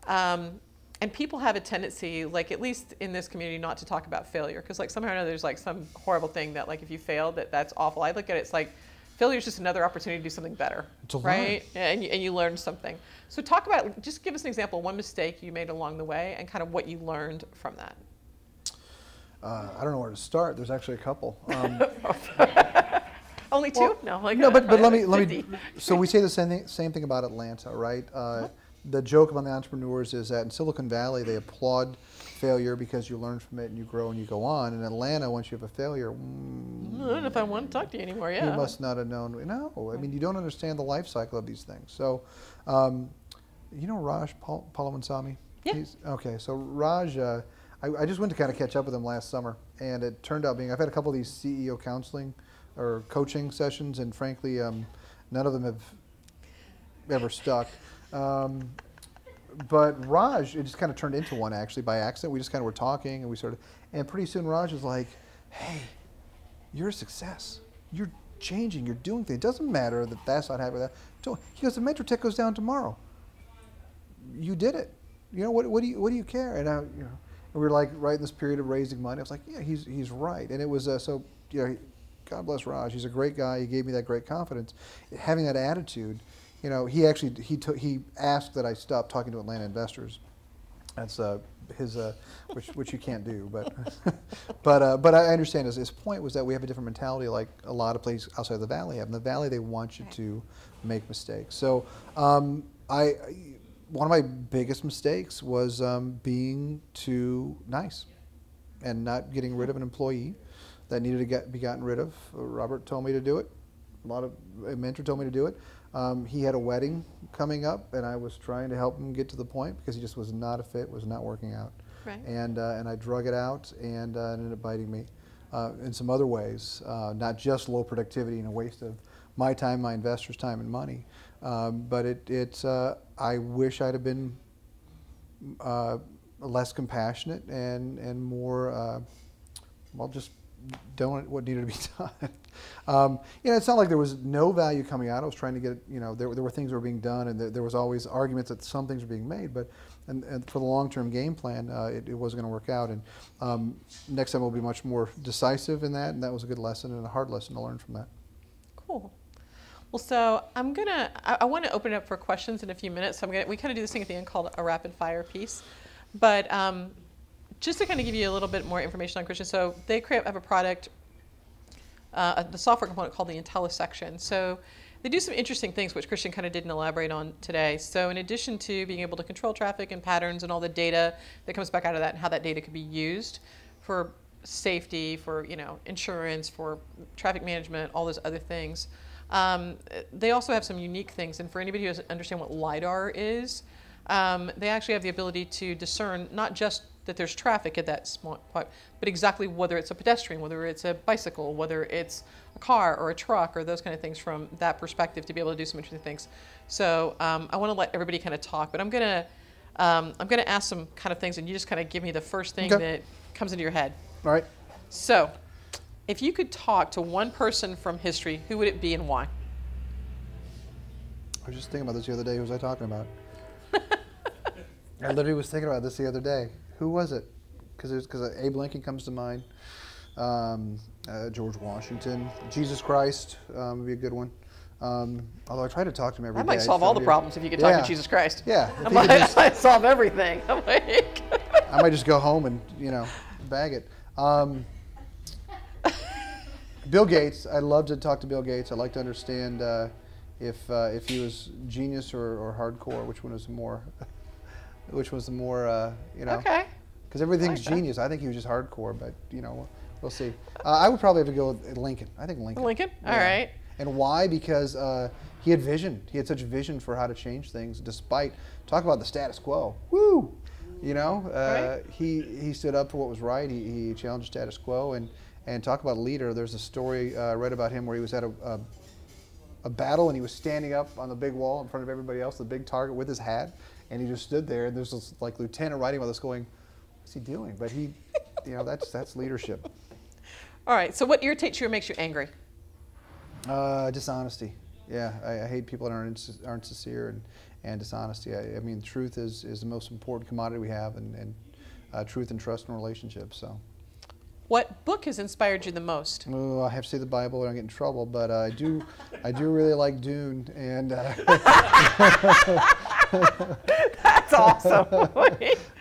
and people have a tendency, like at least in this community, not to talk about failure, because like somehow or another there's like some horrible thing that like if you fail, that's awful. I look at it, it's like failure is just another opportunity to do something better, right? And you learn something. So talk about, just give us an example, one mistake you made along the way and kind of what you learned from that. I don't know where to start. There's actually a couple. Only two? Well, no, like no, but let me. So we say the same thing about Atlanta, right? The joke among the entrepreneurs is that in Silicon Valley they applaud failure because you learn from it and you grow and you go on. In Atlanta, once you have a failure, I don't know if I want to talk to you anymore. Yeah. You must not have known. No, I mean you don't understand the life cycle of these things. So, you know Raj Palawansami? Yeah. Okay, so Raj, I just went to kind of catch up with him last summer, and it turned out I've had a couple of these CEO counseling or coaching sessions, and frankly, none of them have ever stuck. But Raj, it just kind of turned into one actually by accident. We just kind of were talking, and and pretty soon Raj was like, "Hey, you're a success. You're changing. You're doing things. It doesn't matter that that's not happening." He goes, "The MetroTech goes down tomorrow. You did it. What do you care?" And and we were like right in this period of raising money. I was like, "Yeah, he's right." And it was so God bless Raj. He's a great guy. He gave me that great confidence. Having that attitude, he asked that I stop talking to Atlanta investors. That's which you can't do, but but I understand his point was that we have a different mentality, like a lot of places outside of the Valley have. In the Valley, they want you to make mistakes. So one of my biggest mistakes was being too nice and not getting rid of an employee that needed to be gotten rid of. Robert told me to do it. A mentor told me to do it. He had a wedding coming up, and I was trying to help him get to the point because he just was not a fit, was not working out. Right. And I drug it out, and it ended up biting me in some other ways, not just low productivity and a waste of my time, my investors' time and money, but I wish I'd have been less compassionate and more, just done what needed to be done. It's not like there was no value coming out. I was trying to get, there were things that were being done, and there was always arguments that some things were being made, but and for the long-term game plan, it wasn't going to work out. And next time we'll be much more decisive in that, and that was a good lesson and a hard lesson to learn from that. Cool. Well, so I want to open it up for questions in a few minutes. So we kind of do this thing at the end called a rapid fire piece, but just to kind of give you a little bit more information on Christian, so they have a product, the software component called the IntelliSection. So they do some interesting things, which Christian kind of didn't elaborate on today. So in addition to being able to control traffic and patterns and all the data that comes back out of that and how that data could be used for safety, for insurance, for traffic management, all those other things, they also have some unique things. And for anybody who doesn't understand what LiDAR is, they actually have the ability to discern not just that there's traffic at that small point, but exactly whether it's a pedestrian, whether it's a bicycle, whether it's a car or a truck or those kind of things from that perspective to be able to do some interesting things. So I want to let everybody kind of talk, but I'm gonna ask some kind of things, and you just kind of give me the first thing that comes into your head. All right. So, if you could talk to one person from history, who would it be and why? I was just thinking about this the other day. Who was I talking about? I literally was thinking about this the other day. Who was it? Because Abe Lincoln comes to mind. George Washington, Jesus Christ would be a good one. Although I try to talk to him every day. That might solve all the problems if you could talk to Jesus Christ. Yeah. I might solve everything. I might just go home and bag it. Bill Gates. I'd love to talk to Bill Gates. I'd like to understand if he was genius or hardcore. Which one was more? Which was the more, Okay. Because everything's genius. I think he was just hardcore, but, we'll see. I would probably have to go with Lincoln. I think Lincoln. Lincoln? All right. And why? Because he had vision. He had such vision for how to change things despite, talk about the status quo. Woo! Right. He stood up for what was right. He challenged status quo. And talk about a leader. There's a story I read about him where he was at a battle and he was standing up on the big wall in front of everybody else, the big target with his hat. And he just stood there, and there's this like lieutenant riding with us going, what's he doing? But he, that's leadership. All right, so what irritates you or makes you angry? Dishonesty. Yeah, I hate people that aren't sincere and dishonesty. I mean, truth is the most important commodity we have, and truth and trust in relationships. So. What book has inspired you the most? Oh, I have to say the Bible, or I get in trouble. But I do really like Dune, and. That's awesome.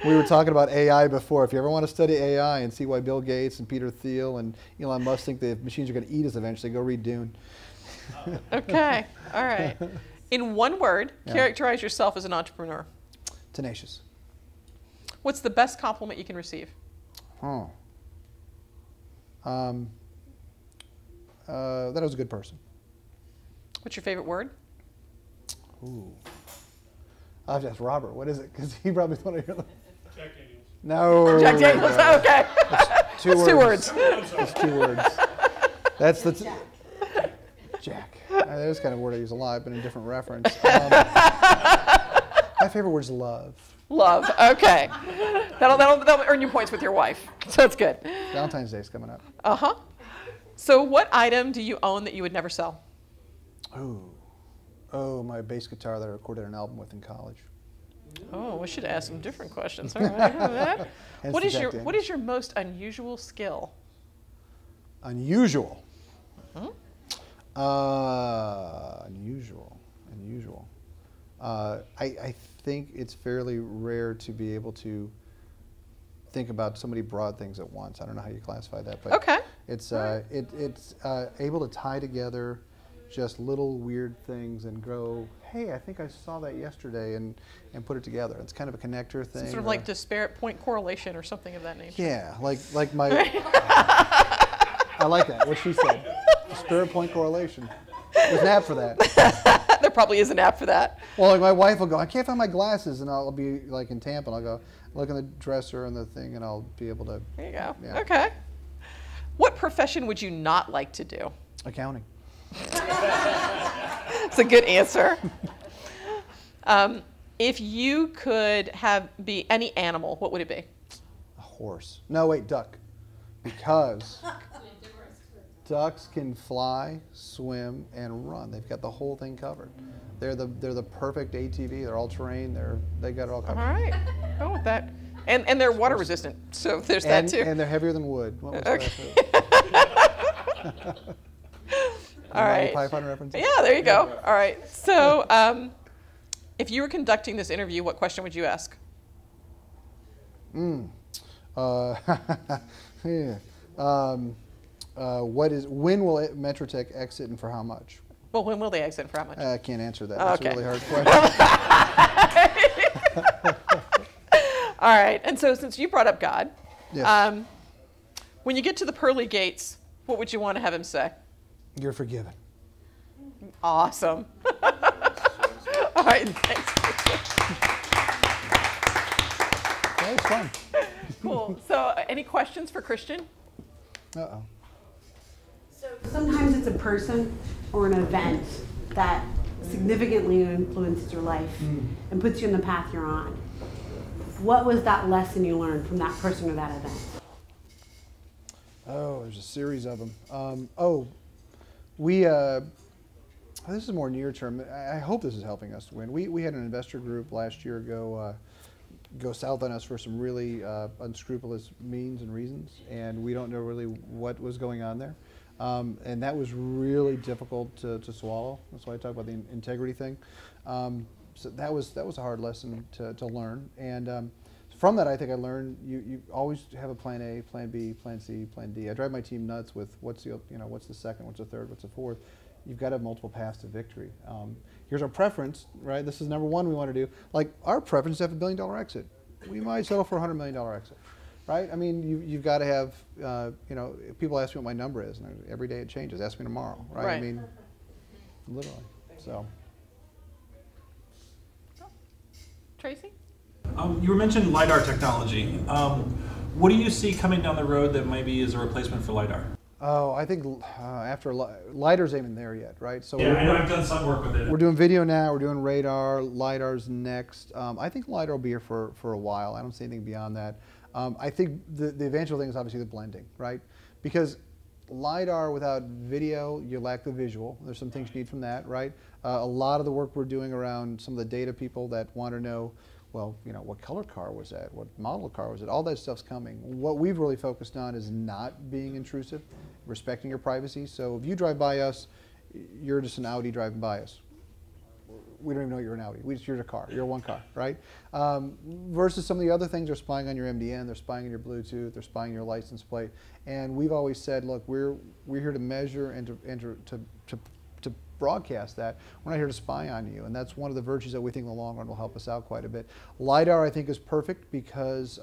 We were talking about AI before. If you ever want to study AI and see why Bill Gates and Peter Thiel and Elon Musk think the machines are going to eat us eventually, go read Dune. Okay. All right. In one word, characterize yourself as an entrepreneur. Tenacious. What's the best compliment you can receive? That I was a good person. What's your favorite word? Ooh. I'll have to ask Robert. What is it? Because he probably want to hear them. Jack Daniels. No. Jack Daniels. Okay. That's two words. That's 2 words. That's the Jack. That's kind of a word I use a lot, but in a different reference. My favorite word is love. Love. Okay. That'll earn you points with your wife. So it's good. Valentine's Day is coming up. Uh-huh. So what item do you own that you would never sell? Oh, my bass guitar that I recorded an album with in college. Oh, we should ask some different questions. All right. What is your most unusual skill? Unusual. Mm-hmm. Unusual. I think it's fairly rare to be able to think about so many broad things at once. I don't know how you classify that, but it's able to tie together just little weird things and go, hey, I think I saw that yesterday, and put it together. It's kind of a connector thing. Sort of like disparate point correlation or something of that nature. Yeah, like my. I like that. What she said. Disparate point correlation. There's an app for that. There probably is an app for that. Well, like my wife will go, I can't find my glasses, and I'll be like in Tampa, and I'll go look in the dresser and the thing, and I'll be able to. There you go. Yeah. Okay. What profession would you not like to do? Accounting. It's a good answer. If you could be any animal, what would it be? A horse. No, wait, duck. Because ducks can fly, swim, and run. They've got the whole thing covered. They're the perfect ATV. They're all terrain. They got it all covered. All right. Go with that. And they're water resistant, so there's that too. And they're heavier than wood. What was Okay. that? All right. Python references? Yeah, there you go. All right. So if you were conducting this interview, what question would you ask? Yeah. When will MetroTech exit and for how much? Well, when will they exit and for how much? I can't answer that. That's Okay. a really hard question. All right. And so since you brought up God, Yes. when you get to the pearly gates, what would you want to have him say? You're forgiven. Awesome. All right. Thanks. That was fun. Cool. So any questions for Christian? Uh-oh. So sometimes it's a person or an event that significantly influences your life and puts you on the path you're on. What was that lesson you learned from that person or that event? Oh, there's a series of them. This is more near term. I hope this is helping us to win. We had an investor group last year go south on us for some really unscrupulous means and reasons, and we don't know really what was going on there. And that was really difficult to swallow. That's why I talk about the integrity thing. So that was a hard lesson to learn. And from that, I think I learned you always have a plan A, plan B, plan C, plan D. I drive my team nuts with what's the second, what's the third, what's the fourth. You've got to have multiple paths to victory. Here's our preference, right? This is number one we want to do. Like our preference is to have $1 billion exit. We might settle for a $100 million exit, right? I mean, you've got to have, people ask me what my number is, and every day it changes. Ask me tomorrow, right? I mean, literally. So. Tracy? You were mentioning LiDAR technology. What do you see coming down the road that maybe is a replacement for LiDAR? Oh, I think after LiDAR's ain't even there yet, right? So yeah, I know I've done some work with it. We're doing video now. We're doing radar. LiDAR's next. I think LiDAR will be here for a while. I don't see anything beyond that. I think the eventual thing is obviously the blending, right? Because LiDAR without video, you lack the visual. There's some things you need from that, right? A lot of the work we're doing around some of the data people that want to know, well, what color car was that? What model of car was it? All that stuff's coming. What we've really focused on is not being intrusive, respecting your privacy. So if you drive by us, you're just an Audi driving by us. We don't even know you're an Audi. You're a car. You're one car, right? Versus some of the other things, they're spying on your MDN, they're spying on your Bluetooth, they're spying on your license plate. And we've always said, look, we're here to measure and to broadcast that. We're not here to spy on you. And that's one of the virtues that we think in the long run will help us out quite a bit. LiDAR, I think, is perfect because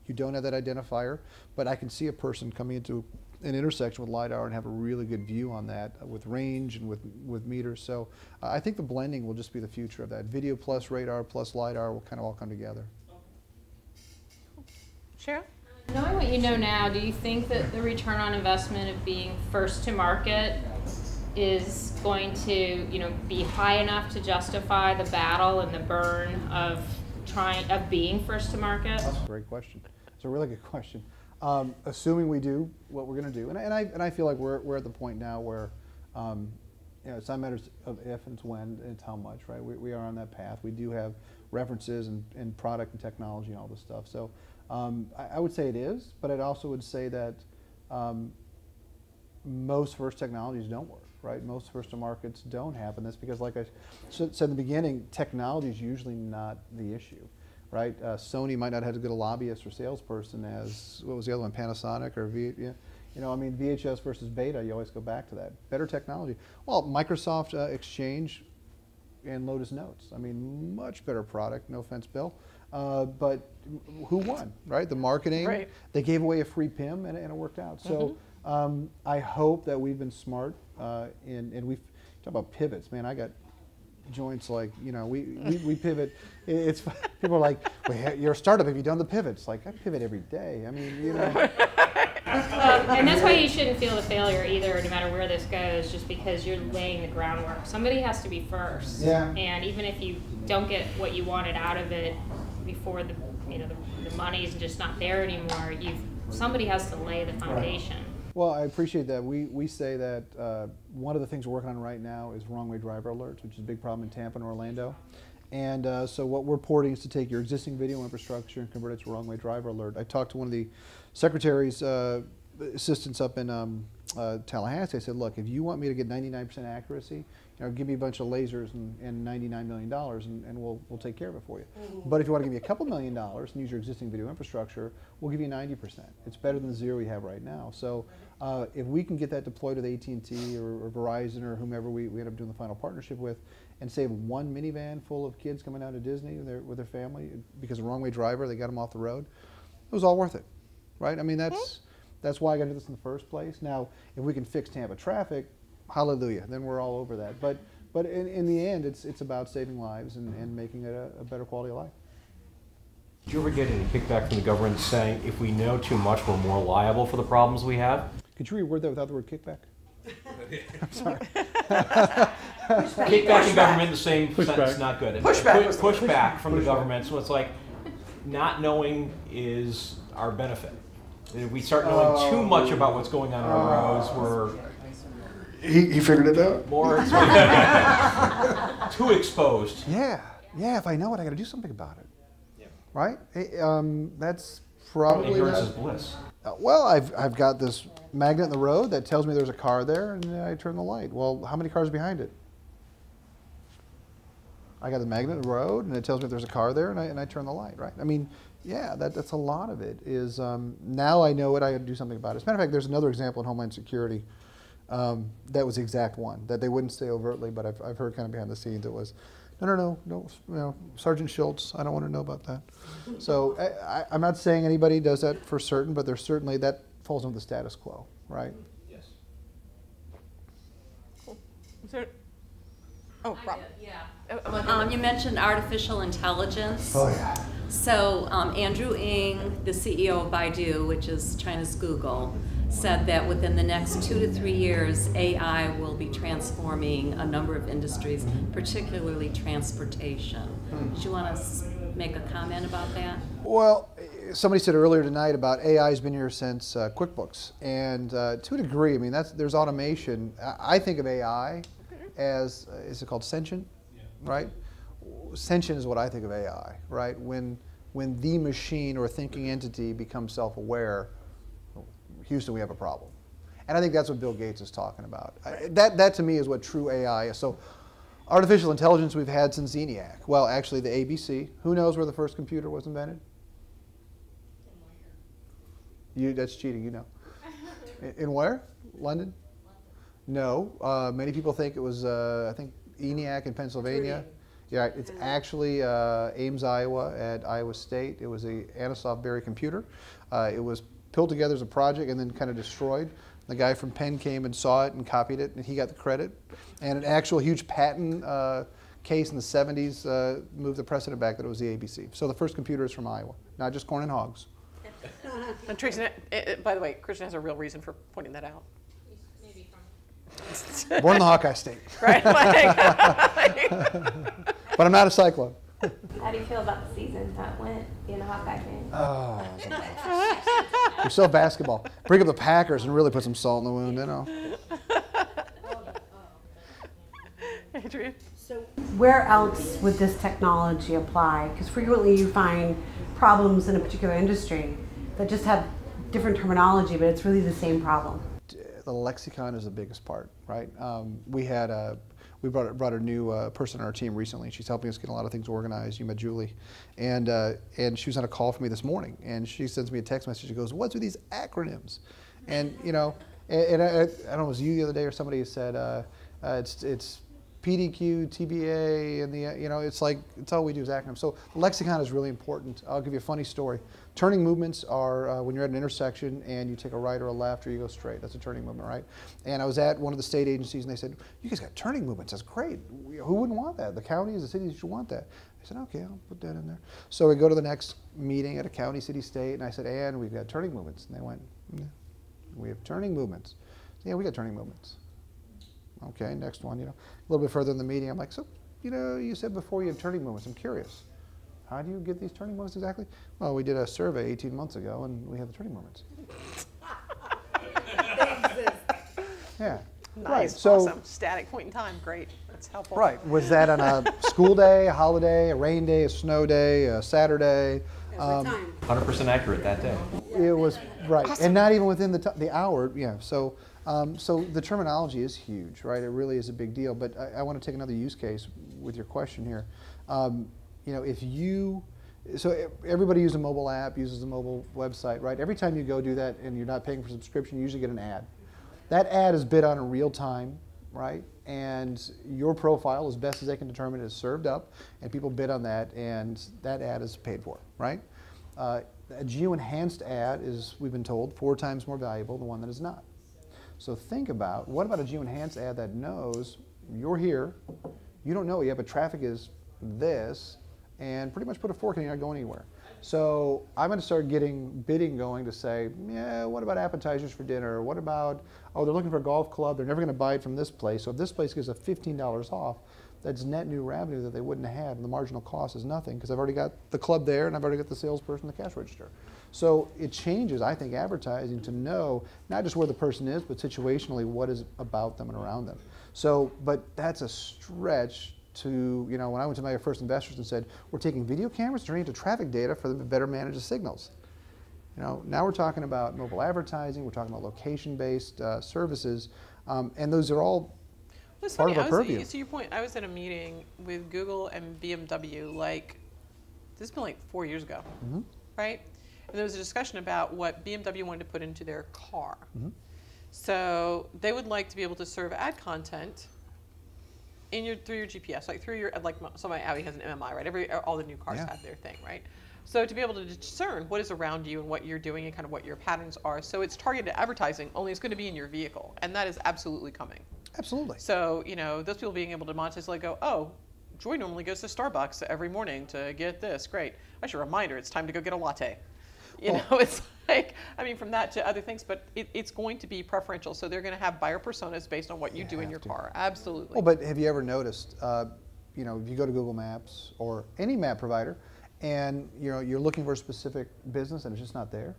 you don't have that identifier, but I can see a person coming into an intersection with LiDAR and have a really good view on that with range and with meters. So I think the blending will just be the future of that. Video plus radar plus LiDAR will kind of all come together. Cheryl? Knowing what you know now, do you think that the return on investment of being first to market is going to, be high enough to justify the battle and the burn of being first to market? That's a great question. It's a really good question. Assuming we do what we're going to do, and I feel like we're at the point now where, it's not matters of if and it's when, it's how much, right? We are on that path. We do have references and product and technology and all this stuff. So I would say it is, but I also would say that most first technologies don't work, right? Most first to markets don't happen. That's because, like I said in the beginning, technology is usually not the issue. Right? Sony might not have as good a lobbyist or salesperson as, what was the other one, Panasonic or VHS versus Beta, you always go back to that. Better technology. Well, Microsoft Exchange and Lotus Notes. I mean, much better product, no offense, Bill. But who won, right? The marketing, right. They gave away a free PIM and it worked out. So I hope that we've been smart and we've talked about pivots. Man, I got joints like, we pivot. It's people are like, well, you're a startup, have you done the pivots? Like, I pivot every day. I mean, and that's why you shouldn't feel the failure either, no matter where this goes, just because you're laying the groundwork. Somebody has to be first. Yeah. And even if you don't get what you wanted out of it before the money's just not there anymore, somebody has to lay the foundation. Right. Well, I appreciate that. We say that one of the things we're working on right now is wrong way driver alerts, which is a big problem in Tampa and Orlando. And so what we're porting is to take your existing video infrastructure and convert it to wrong way driver alert. I talked to one of the secretary's assistants up in Tallahassee. I said, look, if you want me to get 99% accuracy, give me a bunch of lasers and $99 million and we'll take care of it for you. But if you want to give me a couple $1 million and use your existing video infrastructure, we'll give you 90%. It's better than the zero we have right now. So if we can get that deployed with AT&T or Verizon or whomever we end up doing the final partnership with and save one minivan full of kids coming out to Disney with their family because of wrong way driver, they got them off the road, it was all worth it, right? I mean, that's why I got to do this in the first place. Now, if we can fix Tampa traffic, hallelujah, then we're all over that. But in the end, it's about saving lives and making it a better quality of life. Did you ever get any kickback from the government saying if we know too much, we're more liable for the problems we have? Could you reword that without the word kickback? I'm sorry. Kickback in government, the same sentence, not good. Pushback. Pushback from the government. So it's like not knowing is our benefit. And if we start knowing too much about what's going on our roads, we're He figured it out. more too exposed. Yeah, if I know it, I got to do something about it. Right? That's probably Ignorance is bliss. Well, I've got this magnet in the road that tells me there's a car there, and I turn the light. Well, how many cars behind it? I got the magnet in the road, and it tells me there's a car there, and I turn the light. Right? I mean, yeah, that's a lot of it. Is now I know it, I got to do something about it. As a matter of fact, there's another example in Homeland Security that was the exact one that they wouldn't say overtly, but I've heard kind of behind the scenes. It was. No, Sergeant Schultz, I don't want to know about that. So I'm not saying anybody does that for certain, but there's certainly, that falls under the status quo, right? Yes. Cool. Is there, oh, Rob. Yeah. You mentioned artificial intelligence. Oh, yeah. So Andrew Ng, the CEO of Baidu, which is China's Google, said that within the next 2 to 3 years, AI will be transforming a number of industries, particularly transportation. Do you want to make a comment about that? Well, somebody said earlier tonight about AI has been here since QuickBooks, and to a degree, I mean, there's automation. I think of AI as, is it called sentient, right? Sentient is what I think of AI, right? When the machine or thinking entity becomes self-aware, Houston, we have a problem. And I think that's what Bill Gates is talking about. That to me is what true AI is. So artificial intelligence we've had since ENIAC. Well, actually the ABC. Who knows where the first computer was invented? That's cheating, you know. In where? London? No. Many people think it was, I think, ENIAC in Pennsylvania. Yeah, it's actually Ames, Iowa at Iowa State. It was a Anasoft Berry computer. It was pulled together as a project and then kind of destroyed. The guy from Penn came and saw it and copied it, and he got the credit. And an actual huge patent case in the 70s moved the precedent back that it was the ABC. So the first computer is from Iowa, not just corn and hogs. And Tracy, by the way, Christian has a real reason for pointing that out. Maybe from Born in the Hawkeye State. Right? But I'm not a Cyclone. How do you feel about the season that went being a Hawkeye fan? Oh, we're still basketball. Bring up the Packers and really put some salt in the wound, you know. Adrian? So where else would this technology apply? Because frequently you find problems in a particular industry that just have different terminology, but it's really the same problem. The lexicon is the biggest part, right? We brought a new person on our team recently. She's helping us get a lot of things organized. You met Julie, and she was on a call for me this morning, and she sends me a text message. She goes, "What's with these acronyms?" And you know, and I don't know, it was you the other day or somebody who said it's PDQ, TBA, and it's like it's all we do is acronyms. So the lexicon is really important. I'll give you a funny story. Turning movements are when you're at an intersection and you take a right or a left or you go straight. That's a turning movement, right? And I was at one of the state agencies and they said, "You guys got turning movements. That's great. Who wouldn't want that? The counties, the cities should want that." I said, "Okay, I'll put that in there." So we go to the next meeting at a county, city, state, and I said, "And we've got turning movements." And they went, "Yeah, we have turning movements." "Yeah, we got turning movements." Okay, next one, a little bit further in the meeting, I'm like, "So, you said before you have turning movements. I'm curious. How do you get these turning movements exactly?" "Well, we did a survey 18 months ago, and we have the turning movements." Yeah. Nice, right. So, awesome. Static point in time, great. That's helpful. Right. Was that on a school day, a holiday, a rain day, a snow day, a Saturday? 100% accurate that day. It was, right. Awesome. And not even within the hour, yeah. So the terminology is huge, right? It really is a big deal. But I want to take another use case with your question here. So everybody uses a mobile app, uses a mobile website, right? Every time you go do that and you're not paying for subscription, you usually get an ad. That ad is bid on in real time, right? And your profile, as best as they can determine, is served up, and people bid on that, and that ad is paid for, right? A geo-enhanced ad is, we've been told, 4 times more valuable than one that is not. So think about, what about a geo-enhanced ad that knows you're here, you don't know it yet, but traffic is this, and pretty much put a fork in it, you're not going anywhere. So I'm going to start getting bidding going to say, yeah, what about appetizers for dinner? What about, oh, they're looking for a golf club. They're never going to buy it from this place. So if this place gives a $15 off, that's net new revenue that they wouldn't have had, and the marginal cost is nothing because I've already got the club there and I've already got the salesperson, the cash register. So it changes, I think, advertising to know not just where the person is, but situationally what is about them and around them. So, but that's a stretch to, you know, when I went to my first investors and said, we're taking video cameras, turning into traffic data for them to better manage the signals. You know, now we're talking about mobile advertising, we're talking about location-based services, and those are all part of our purview. To your point, I was at a meeting with Google and BMW, like, this has been like 4 years ago, right? And there was a discussion about what BMW wanted to put into their car. So they would like to be able to serve ad content in through your GPS, like through your, like so my Audi has an MMI, right? All the new cars have their thing, right? So to be able to discern what is around you and what you're doing and kind of what your patterns are. So it's targeted advertising, only it's going to be in your vehicle, and that is absolutely coming. Absolutely. So, you know, those people being able to monetize, like, go, oh, Joy normally goes to Starbucks every morning to get this. Great. I should remind her it's time to go get a latte. You know, it's like, I mean, from that to other things, but it's going to be preferential. So they're going to have buyer personas based on what you do in your car. Absolutely. Well, but have you ever noticed, you know, if you go to Google Maps or any map provider, and you know you're looking for a specific business and it's just not there,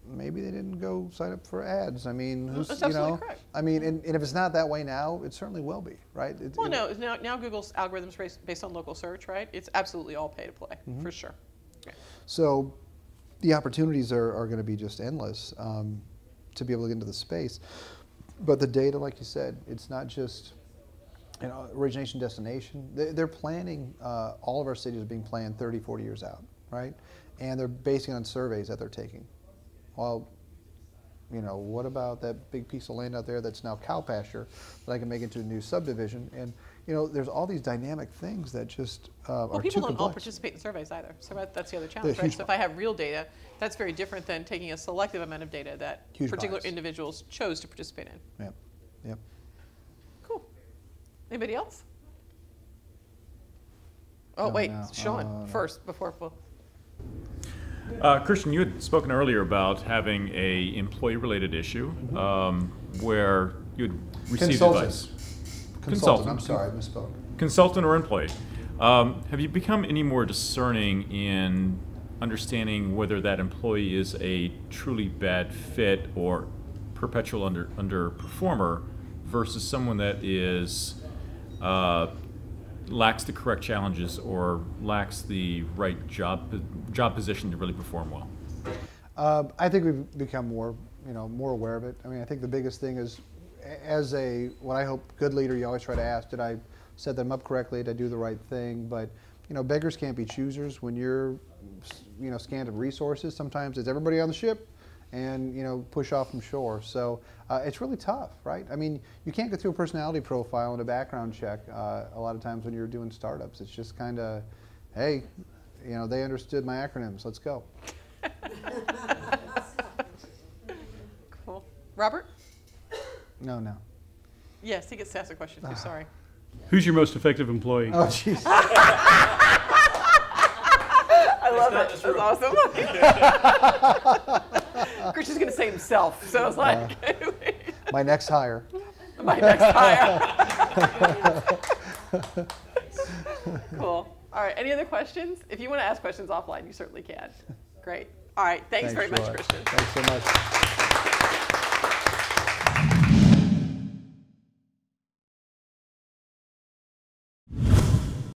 maybe they didn't go sign up for ads. I mean, who's, that's you absolutely know, correct. I mean, and if it's not that way now, it certainly will be, right? Well, no, now Google's algorithms based on local search, right? It's absolutely all pay to play, for sure. Yeah. So the opportunities are going to be just endless to be able to get into the space. But the data, like you said, it's not just, you know, origination, destination. They're planning, all of our cities are being planned 30, 40 years out, right? And they're basing it on surveys that they're taking. Well, you know, what about that big piece of land out there that's now cow pasture that I can make into a new subdivision? And, you know, there's all these dynamic things that just are too complex. Well, people don't all participate in surveys either. So that's the other challenge, right? So if I have real data, that's very different than taking a selective amount of data that particular individuals chose to participate in. Yep, yep. Cool. Anybody else? Oh, wait, Sean, first, before we'll... Christian, you had spoken earlier about having a employee-related issue where you had received advice. Consultant, I'm sorry, I misspoke. Consultant or employee. Have you become any more discerning in understanding whether that employee is a truly bad fit or perpetual underperformer versus someone that is lacks the correct challenges or lacks the right job position to really perform well? I think we've become more aware of it. I mean, I think the biggest thing is, as what I hope good leader, you always try to ask, did I set them up correctly? Did I do the right thing? But, you know, beggars can't be choosers. When you're, you know, scanned of resources, sometimes it's everybody on the ship and, you know, push off from shore. So it's really tough, right? I mean, you can't go through a personality profile and a background check a lot of times when you're doing startups. It's just kind of, hey, you know, they understood my acronyms. Let's go. Cool. Robert? No. Yes, he gets to ask a question too, sorry. Who's your most effective employee? Oh, jeez. I love it. That's awesome. Christian's going to say himself, so I was like... my next hire. My next hire. Cool. All right, any other questions? If you want to ask questions offline, you certainly can. Great. All right, thanks very much, Christian. Thanks so much.